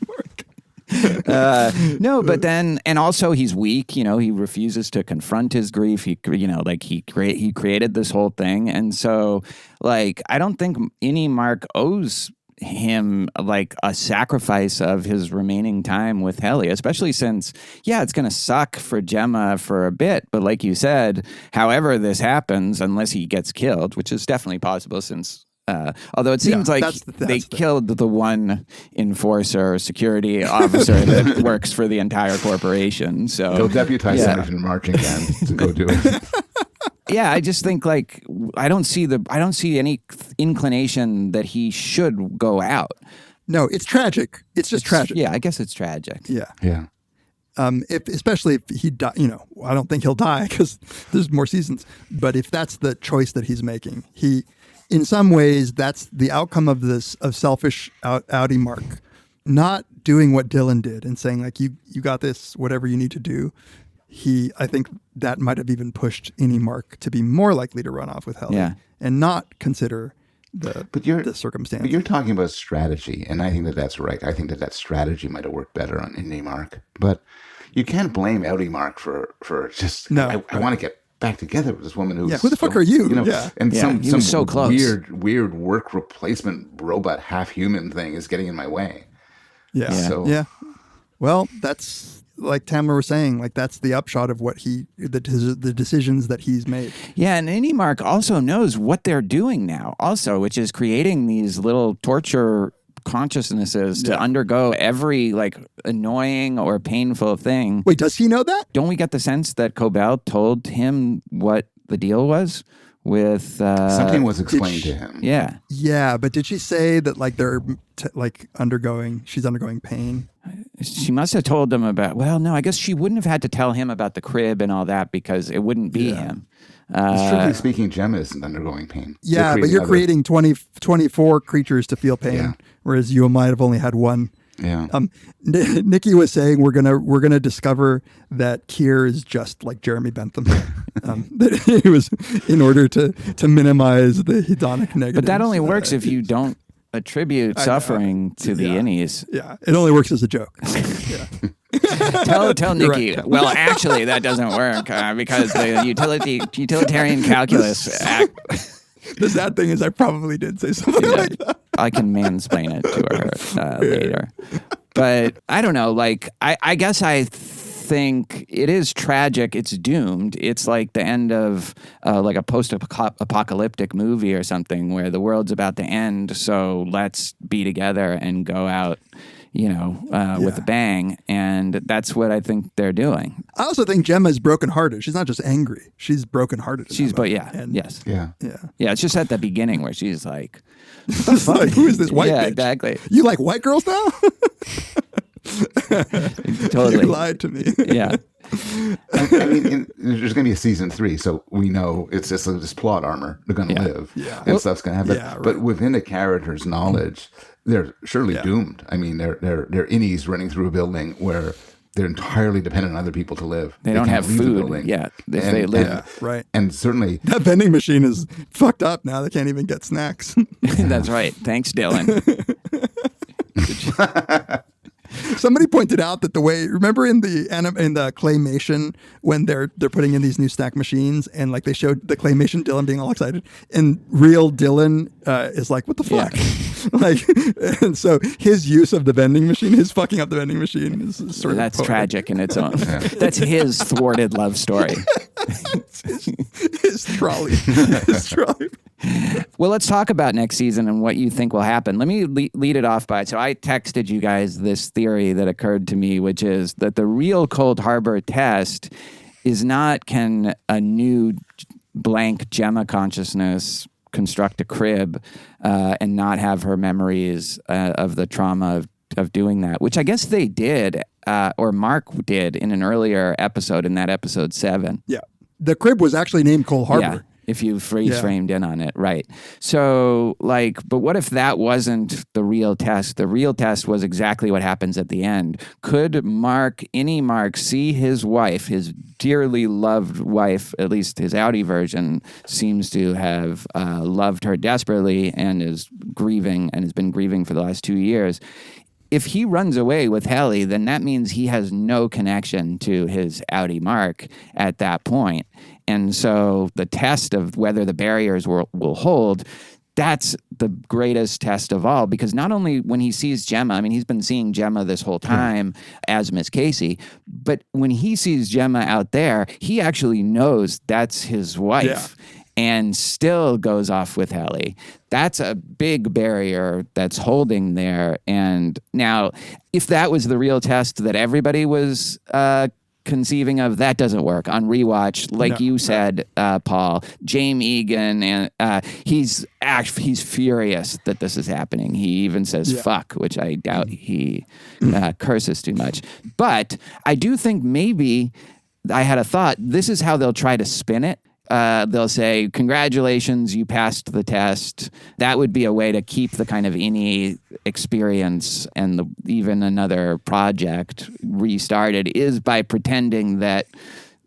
No, but then, and also he's weak. He refuses to confront his grief. He created this whole thing, and so I don't think any Mark owes him a sacrifice of his remaining time with Helly, especially since it's going to suck for Gemma for a bit. But like you said, however this happens, unless he gets killed, which is definitely possible since. Although it seems they killed the one enforcer or security officer that works for the entire corporation. So they'll deputize Sergeant Marching Band to go do it. Yeah, I just think I don't see any inclination that he should go out. No, it's tragic. It's just tragic. Yeah, I guess it's tragic. Yeah. Yeah. Especially if he die, I don't think he'll die because there's more seasons. But if that's the choice that he's making, in some ways, that's the outcome of selfish Audi Mark not doing what Dylan did and saying you got this, whatever you need to do. I think that might have even pushed any Mark to be more likely to run off with Helly and not consider the circumstance. But you're talking about strategy, and I think that that's right. I think that strategy might have worked better on Indy Mark, but you can't blame Outie Mark for just. No, I want to get back together with this woman who's. Yeah, who the fuck are you? Yeah. And he was so some close. weird work replacement robot half human thing is getting in my way. Yeah. So Yeah. Well, that's like Tamara was saying, like that's the upshot of what the decisions that he's made. Yeah, and Indy Mark also knows what they're doing now, also, which is creating these little torture consciousnesses to undergo every like annoying or painful thing. Wait, does he know that? Don't we get the sense that Cobell told him what the deal was with something was explained to him. Yeah. Yeah, but did she say that like they're she's undergoing pain? She must have told him about, well, no, I guess she wouldn't have had to tell him about the crib and all that because it wouldn't be him. Strictly speaking, Gemma isn't undergoing pain. Yeah, but you're creating 24 creatures to feel pain, whereas you might have only had one. Yeah. Nikki was saying we're gonna discover that Keir is just like Jeremy Bentham. That he was in order to minimize the hedonic negatives. But that only works if you don't attribute suffering to the innies. Yeah, it only works as a joke. Yeah. Tell Nikki. right. Well, actually, that doesn't work because the utilitarian calculus. The sad thing is, I probably did say something like that. I can mansplain it to her later, but I don't know. Like, I guess I think it is tragic. It's doomed. It's like the end of like a post-apocalyptic movie or something where the world's about to end. So let's be together and go out, with a bang. And that's what I think they're doing. I also think Gemma is brokenhearted. She's not just angry. She's brokenhearted. Yes. Yeah. Yeah, it's just at the beginning where she's like, It's like, who is this white bitch? Exactly. You like white girls now? Totally. You lied to me. Yeah. I mean, there's going to be a season 3, so we know it's just this plot armor. They're going to live, and stuff's going to happen. Yeah, right. But within a character's knowledge, they're surely doomed. I mean, they're innies running through a building where they're entirely dependent on other people to live. They don't can't have leave the food. building. Yeah, if they live. Right. And certainly That vending machine is fucked up now. They can't even get snacks. That's right. Thanks, Dylan. Somebody pointed out that remember in the claymation when they're putting in these new snack machines and like they showed the claymation Dylan being all excited and real Dylan is like, what the fuck? Like, and so his use of the vending machine, his fucking up the vending machine is sort of That's tragic in its own. That's his thwarted love story. his trolley. His trolley. Well, let's talk about next season and what you think will happen. Let me lead it off so I texted you guys this theory that occurred to me, which is that the real Cold Harbor test is not can a new blank Gemma consciousness construct a crib and not have her memories of the trauma of doing that, which I guess they did, or Mark did in an earlier episode, in that episode 7. Yeah. The crib was actually named Cold Harbor. Yeah. If you framed in on it, right. So, but what if that wasn't the real test? The real test was exactly what happens at the end. Could Innie Mark, see his wife, his dearly loved wife, at least his Audi version, seems to have loved her desperately and is grieving and has been grieving for the last 2 years. If he runs away with Helly, then that means he has no connection to his Audi Mark at that point. And so the test of whether the barriers will hold, that's the greatest test of all, because not only when he sees Gemma, I mean, he's been seeing Gemma this whole time as Miss Casey, but when he sees Gemma out there, he actually knows that's his wife. And still goes off with Helly. That's a big barrier that's holding there. And now, if that was the real test that everybody was conceiving of, that doesn't work. On rewatch, like you said, Paul, James Egan, and he's furious that this is happening. He even says fuck, which I doubt he curses too much. But I do think maybe, I had a thought, this is how they'll try to spin it. They'll say, congratulations, you passed the test. That would be a way to keep the kind of Innie experience and even another project restarted, is by pretending that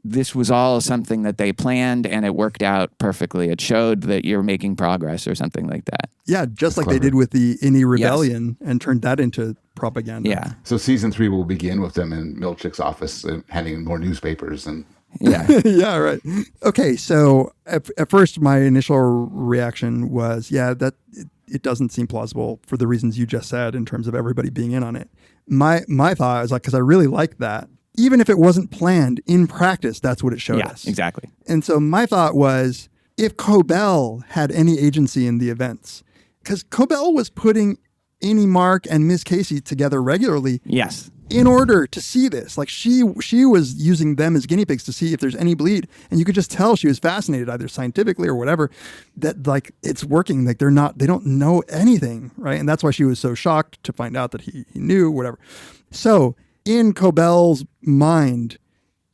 this was all something that they planned and it worked out perfectly. It showed that you're making progress or something like that. Yeah, just like they did with the Inni Rebellion and turned that into propaganda. Yeah. So season 3 will begin with them in Milchick's office handing in more newspapers and. Yeah. Yeah, right. Okay, so at first my initial reaction was, that it doesn't seem plausible for the reasons you just said in terms of everybody being in on it. My thought was like, because I really like that, even if it wasn't planned, in practice, that's what it showed us. Yeah, exactly. And so my thought was, if Cobell had any agency in the events, because Cobell was putting Annie Mark and Miss Casey together regularly. Yes. In order to see this, like she was using them as guinea pigs to see if there's any bleed, and you could just tell she was fascinated, either scientifically or whatever, that like it's working. Like they don't know anything, right? And that's why she was so shocked to find out that he knew, whatever. So in Cobell's mind,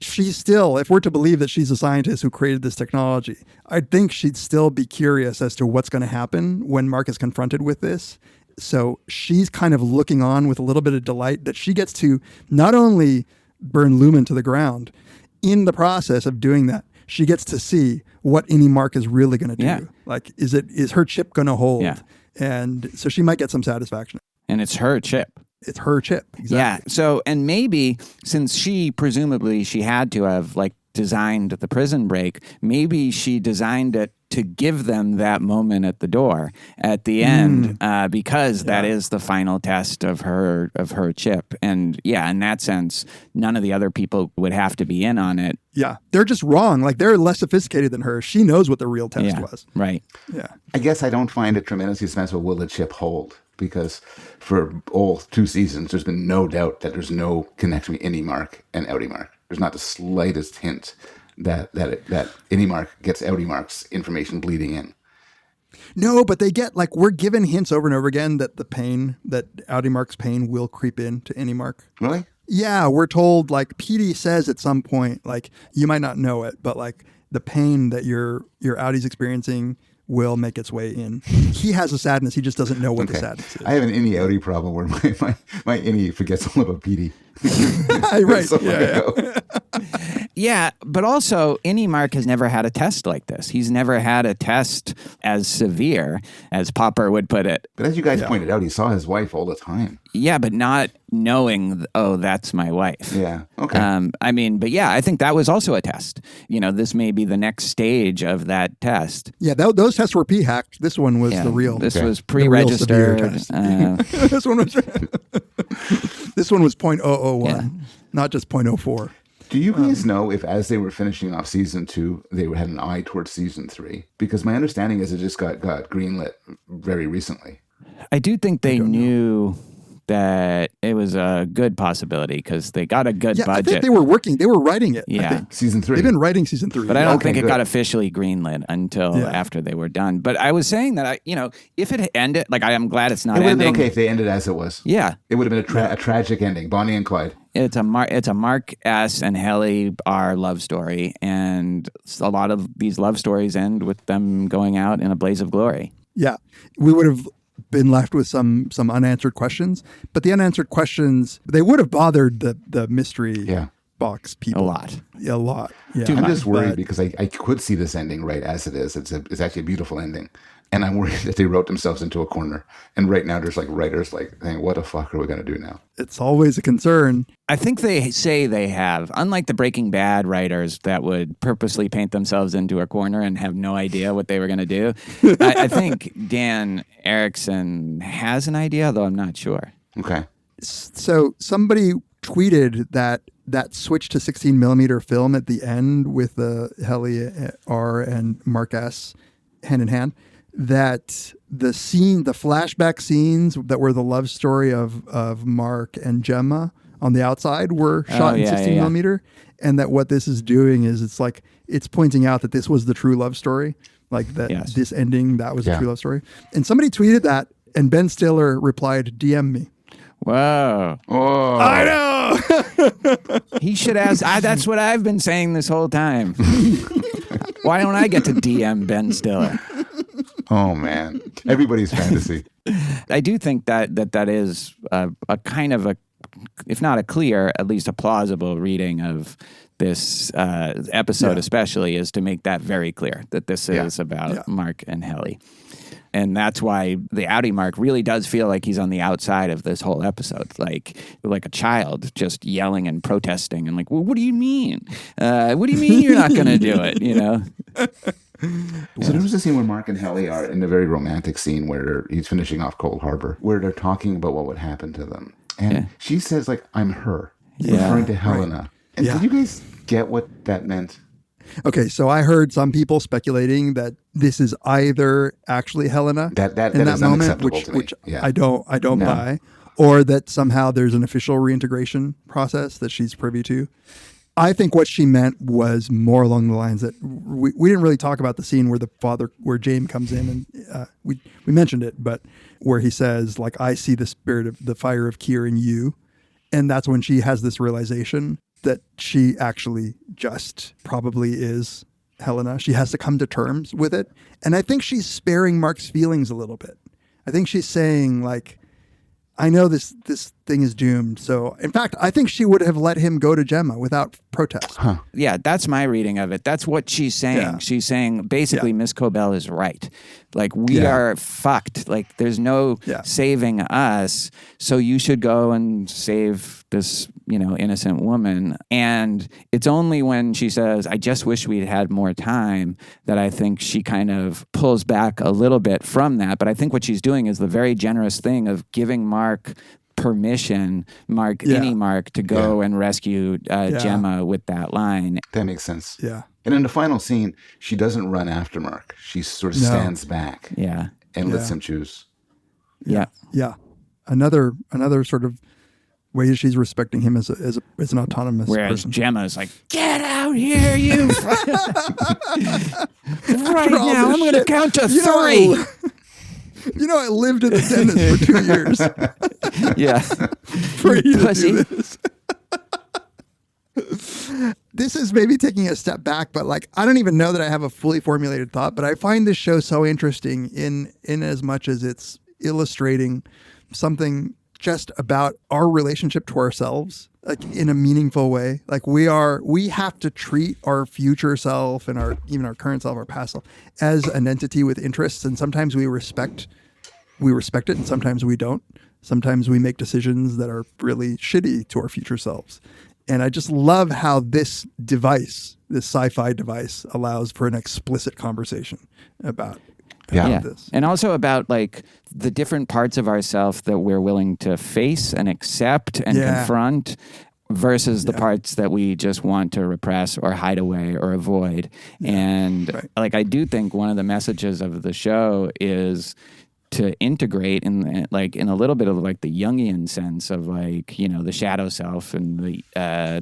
she's still, if we're to believe that she's a scientist who created this technology, I think she'd still be curious as to what's going to happen when Mark is confronted with this. So she's kind of looking on with a little bit of delight that she gets to not only burn Lumen to the ground, in the process of doing that, she gets to see what Inni Mark is really going to do. Yeah. Like, is her chip going to hold? Yeah. And so she might get some satisfaction. And it's her chip. It's her chip. Exactly. Yeah. So, and maybe since she had to have like designed the prison break, maybe she designed it to give them that moment at the door at the end, because that is the final test of her chip. And yeah, in that sense, none of the other people would have to be in on it. Yeah. They're just wrong. Like they're less sophisticated than her. She knows what the real test was. Right. Yeah. I guess I don't find it tremendously suspenseful. Will the chip hold? Because for all 2 seasons, there's been no doubt that there's no connection between Inni Mark and Outie Mark. There's not the slightest hint that Inni Mark gets Outie Mark's information bleeding in. No, but they get, like, we're given hints over and over again that the pain, that Outie Mark's pain will creep into Inni Mark. Really? Yeah, we're told, like, Petey says at some point, like, you might not know it, but, like, the pain that your Outie's experiencing will make its way in. He has a sadness. He just doesn't know what the sadness is. I have an Inni Outie problem where my Inni forgets all about Petey. Right. So Yeah, but also Inni Mark has never had a test like this. He's never had a test as severe as Popper would put it. But as you guys pointed out, he saw his wife all the time. Yeah, but not knowing, oh, that's my wife. Yeah. Okay. But yeah, I think that was also a test. You know, this may be the next stage of that test. Yeah, those tests were p-hacked. This one was the real. This was the real severe pre-registered. test. This one was 0.001, not just 0.04. Do you guys know if, as they were finishing off season 2, they had an eye towards season 3? Because my understanding is it just got greenlit very recently. I do think they knew that it was a good possibility because they got a good budget. I think they were writing it. Yeah. I think. Season 3. They've been writing season 3. But I don't think it got officially greenlit until after they were done. But I was saying that, if it had ended, like, I'm glad it's not ending. It would have ending. been okay if they ended as it was. Yeah. It would have been a tragic ending. Bonnie and Clyde. It's a Mark S. and Helly R. love story. And a lot of these love stories end with them going out in a blaze of glory. Yeah. We would have been left with some unanswered questions, but the unanswered questions, they would have bothered the mystery box people a lot. Yeah. I'm just worried because I could see this ending right as it is. It's actually a beautiful ending, and I'm worried that they wrote themselves into a corner. And right now, there's like writers like saying, "What the fuck are we going to do now?" It's always a concern. I think they say they have, unlike the Breaking Bad writers that would purposely paint themselves into a corner and have no idea what they were going to do. I think Dan Erickson has an idea, though I'm not sure. Okay. So somebody tweeted that switch to 16 millimeter film at the end with the Helly R and Mark S hand in hand, that the flashback scenes that were the love story of Mark and Gemma on the outside were shot in 16 millimeter. And that what this is doing is it's pointing out that this was the true love story. Like that this ending, that was a true love story. And somebody tweeted that and Ben Stiller replied, DM me. Whoa. Oh. I know. He should ask. That's what I've been saying this whole time. Why don't I get to DM Ben Stiller? Oh, man. Everybody's fantasy. I do think that is a kind of a if not a clear, at least a plausible reading of this episode, especially, is to make that very clear that this is about Mark and Helly. And that's why the outie Mark really does feel like he's on the outside of this whole episode, like a child just yelling and protesting and like, well, what do you mean? What do you mean you're not going to do it? You know? So there was a scene where Mark and Helly are in a very romantic scene where he's finishing off Cold Harbor, where they're talking about what would happen to them. And she says, like, I'm her, referring to Helena. And did you guys get what that meant? Okay, so I heard some people speculating that this is either actually Helena that in that is moment, unacceptable to me. which I don't buy, or that somehow there's an official reintegration process that she's privy to. I think what she meant was more along the lines that we didn't really talk about the scene where James comes in, and we mentioned it, but where he says, like, I see the spirit of the fire of Kier in you. And that's when she has this realization that she actually just probably is Helena. She has to come to terms with it. And I think she's sparing Mark's feelings a little bit. I think she's saying, like, I know this thing is doomed. So, in fact, I think she would have let him go to Gemma without protest. Huh. Yeah, that's my reading of it. That's what she's saying. Yeah. She's saying basically Miss Cobell is right. Like, we are fucked. Like, there's no saving us. So you should go and save this, innocent woman. And it's only when she says, I just wish we'd had more time, that I think she kind of pulls back a little bit from that. But I think what she's doing is the very generous thing of giving Mark permission, any Mark, to go and rescue Gemma with that line. That makes sense. Yeah. And in the final scene, she doesn't run after Mark. She sort of stands back. Yeah. And lets him choose. Yeah. Yeah. Another sort of way she's respecting him as an autonomous Whereas person. Gemma's like, get out here, you. Right now, I'm going to count to 3. I lived in the dentist for 2 years. Yeah. For you to Pussy. do this. This is maybe taking a step back, but like, I don't even know that I have a fully formulated thought, but I find this show so interesting in as much as it's illustrating something just about our relationship to ourselves, like in a meaningful way. Like we have to treat our future self and even our current self, our past self, as an entity with interests. And sometimes we respect it and sometimes we don't. Sometimes we make decisions that are really shitty to our future selves. And I just love how this sci-fi device allows for an explicit conversation about this. And also about like the different parts of ourselves that we're willing to face and accept and confront versus the parts that we just want to repress or hide away or avoid. And like, I do think one of the messages of the show is to integrate in a little bit of like the Jungian sense of like, the shadow self and the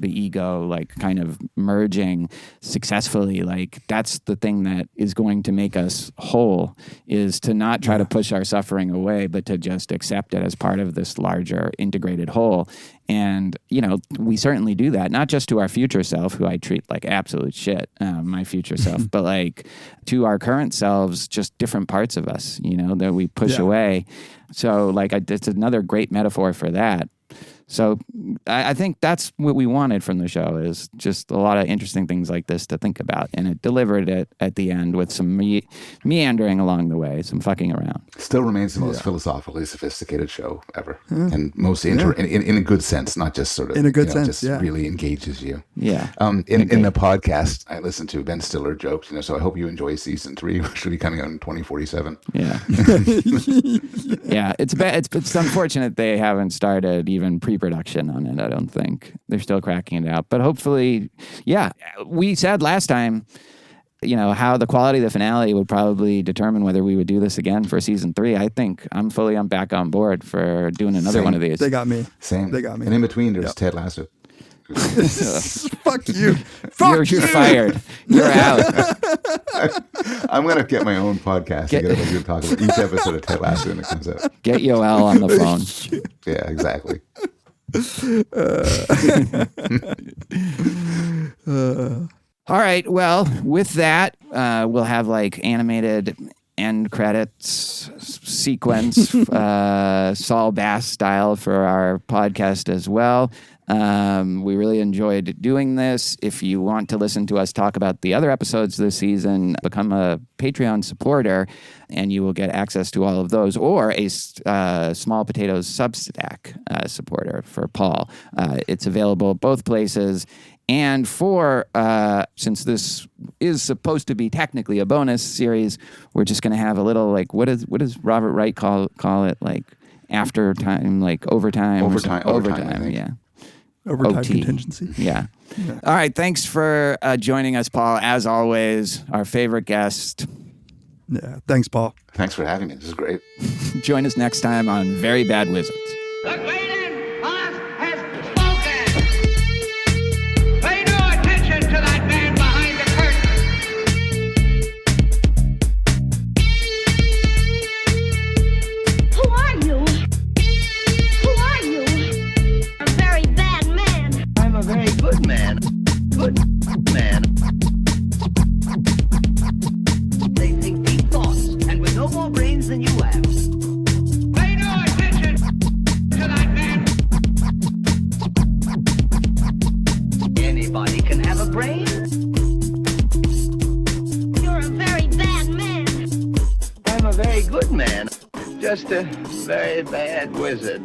ego, like kind of merging successfully. Like that's the thing that is going to make us whole, is to not try to push our suffering away, but to just accept it as part of this larger integrated whole. And, we certainly do that, not just to our future self, who I treat like absolute shit, my future self, but like to our current selves, just different parts of us, that we push away. So like, it's another great metaphor for that. So I think that's what we wanted from the show, is just a lot of interesting things like this to think about. And it delivered it at the end with some meandering along the way, some fucking around. Still remains the most philosophically sophisticated show ever. And most in a good sense, not just sort of, in a good sense, just really engages you. Yeah. In the podcast I listened to, Ben Stiller joked, so I hope you enjoy season 3, which should be coming out in 2047. Yeah. Yeah. It's unfortunate they haven't started even pre-production on it. I don't think they're still cracking it out, but hopefully, we said last time, how the quality of the finale would probably determine whether we would do this again for season 3. I think I'm back on board for doing another one of these. They got me. Same. They got me. And in between, there's Ted Lasso. Fuck you. You're fired. You're out. I'm going to get my own podcast and get everybody to talk about each episode of Ted Lasso when it comes out. Get Yoel on the phone. Yeah, exactly. All right. Well, with that, we'll have like animated end credits sequence, Saul Bass style for our podcast as well. We really enjoyed doing this. If you want to listen to us talk about the other episodes this season, become a Patreon supporter and you will get access to all of those, or a Small Potatoes Substack supporter for Paul. It's available both places. And for, since this is supposed to be technically a bonus series, we're just going to have a little, like, what does Robert Wright call it? Like, after time, like overtime. Overtime, I think. Yeah. Overtime OT. contingency. Yeah. All right. Thanks for joining us, Paul. As always, our favorite guest. Yeah. Thanks, Paul. Thanks for having me. This is great. Join us next time on Very Bad Wizards. The great and boss has spoken. Pay no attention to that man behind the curtain. Who are you? Who are you? A very bad man. I'm a very good man. Good man. They think deep thoughts, and with no more brains than you have. Pay no attention to that man. Anybody can have a brain. You're a very bad man. I'm a very good man. Just a very bad wizard.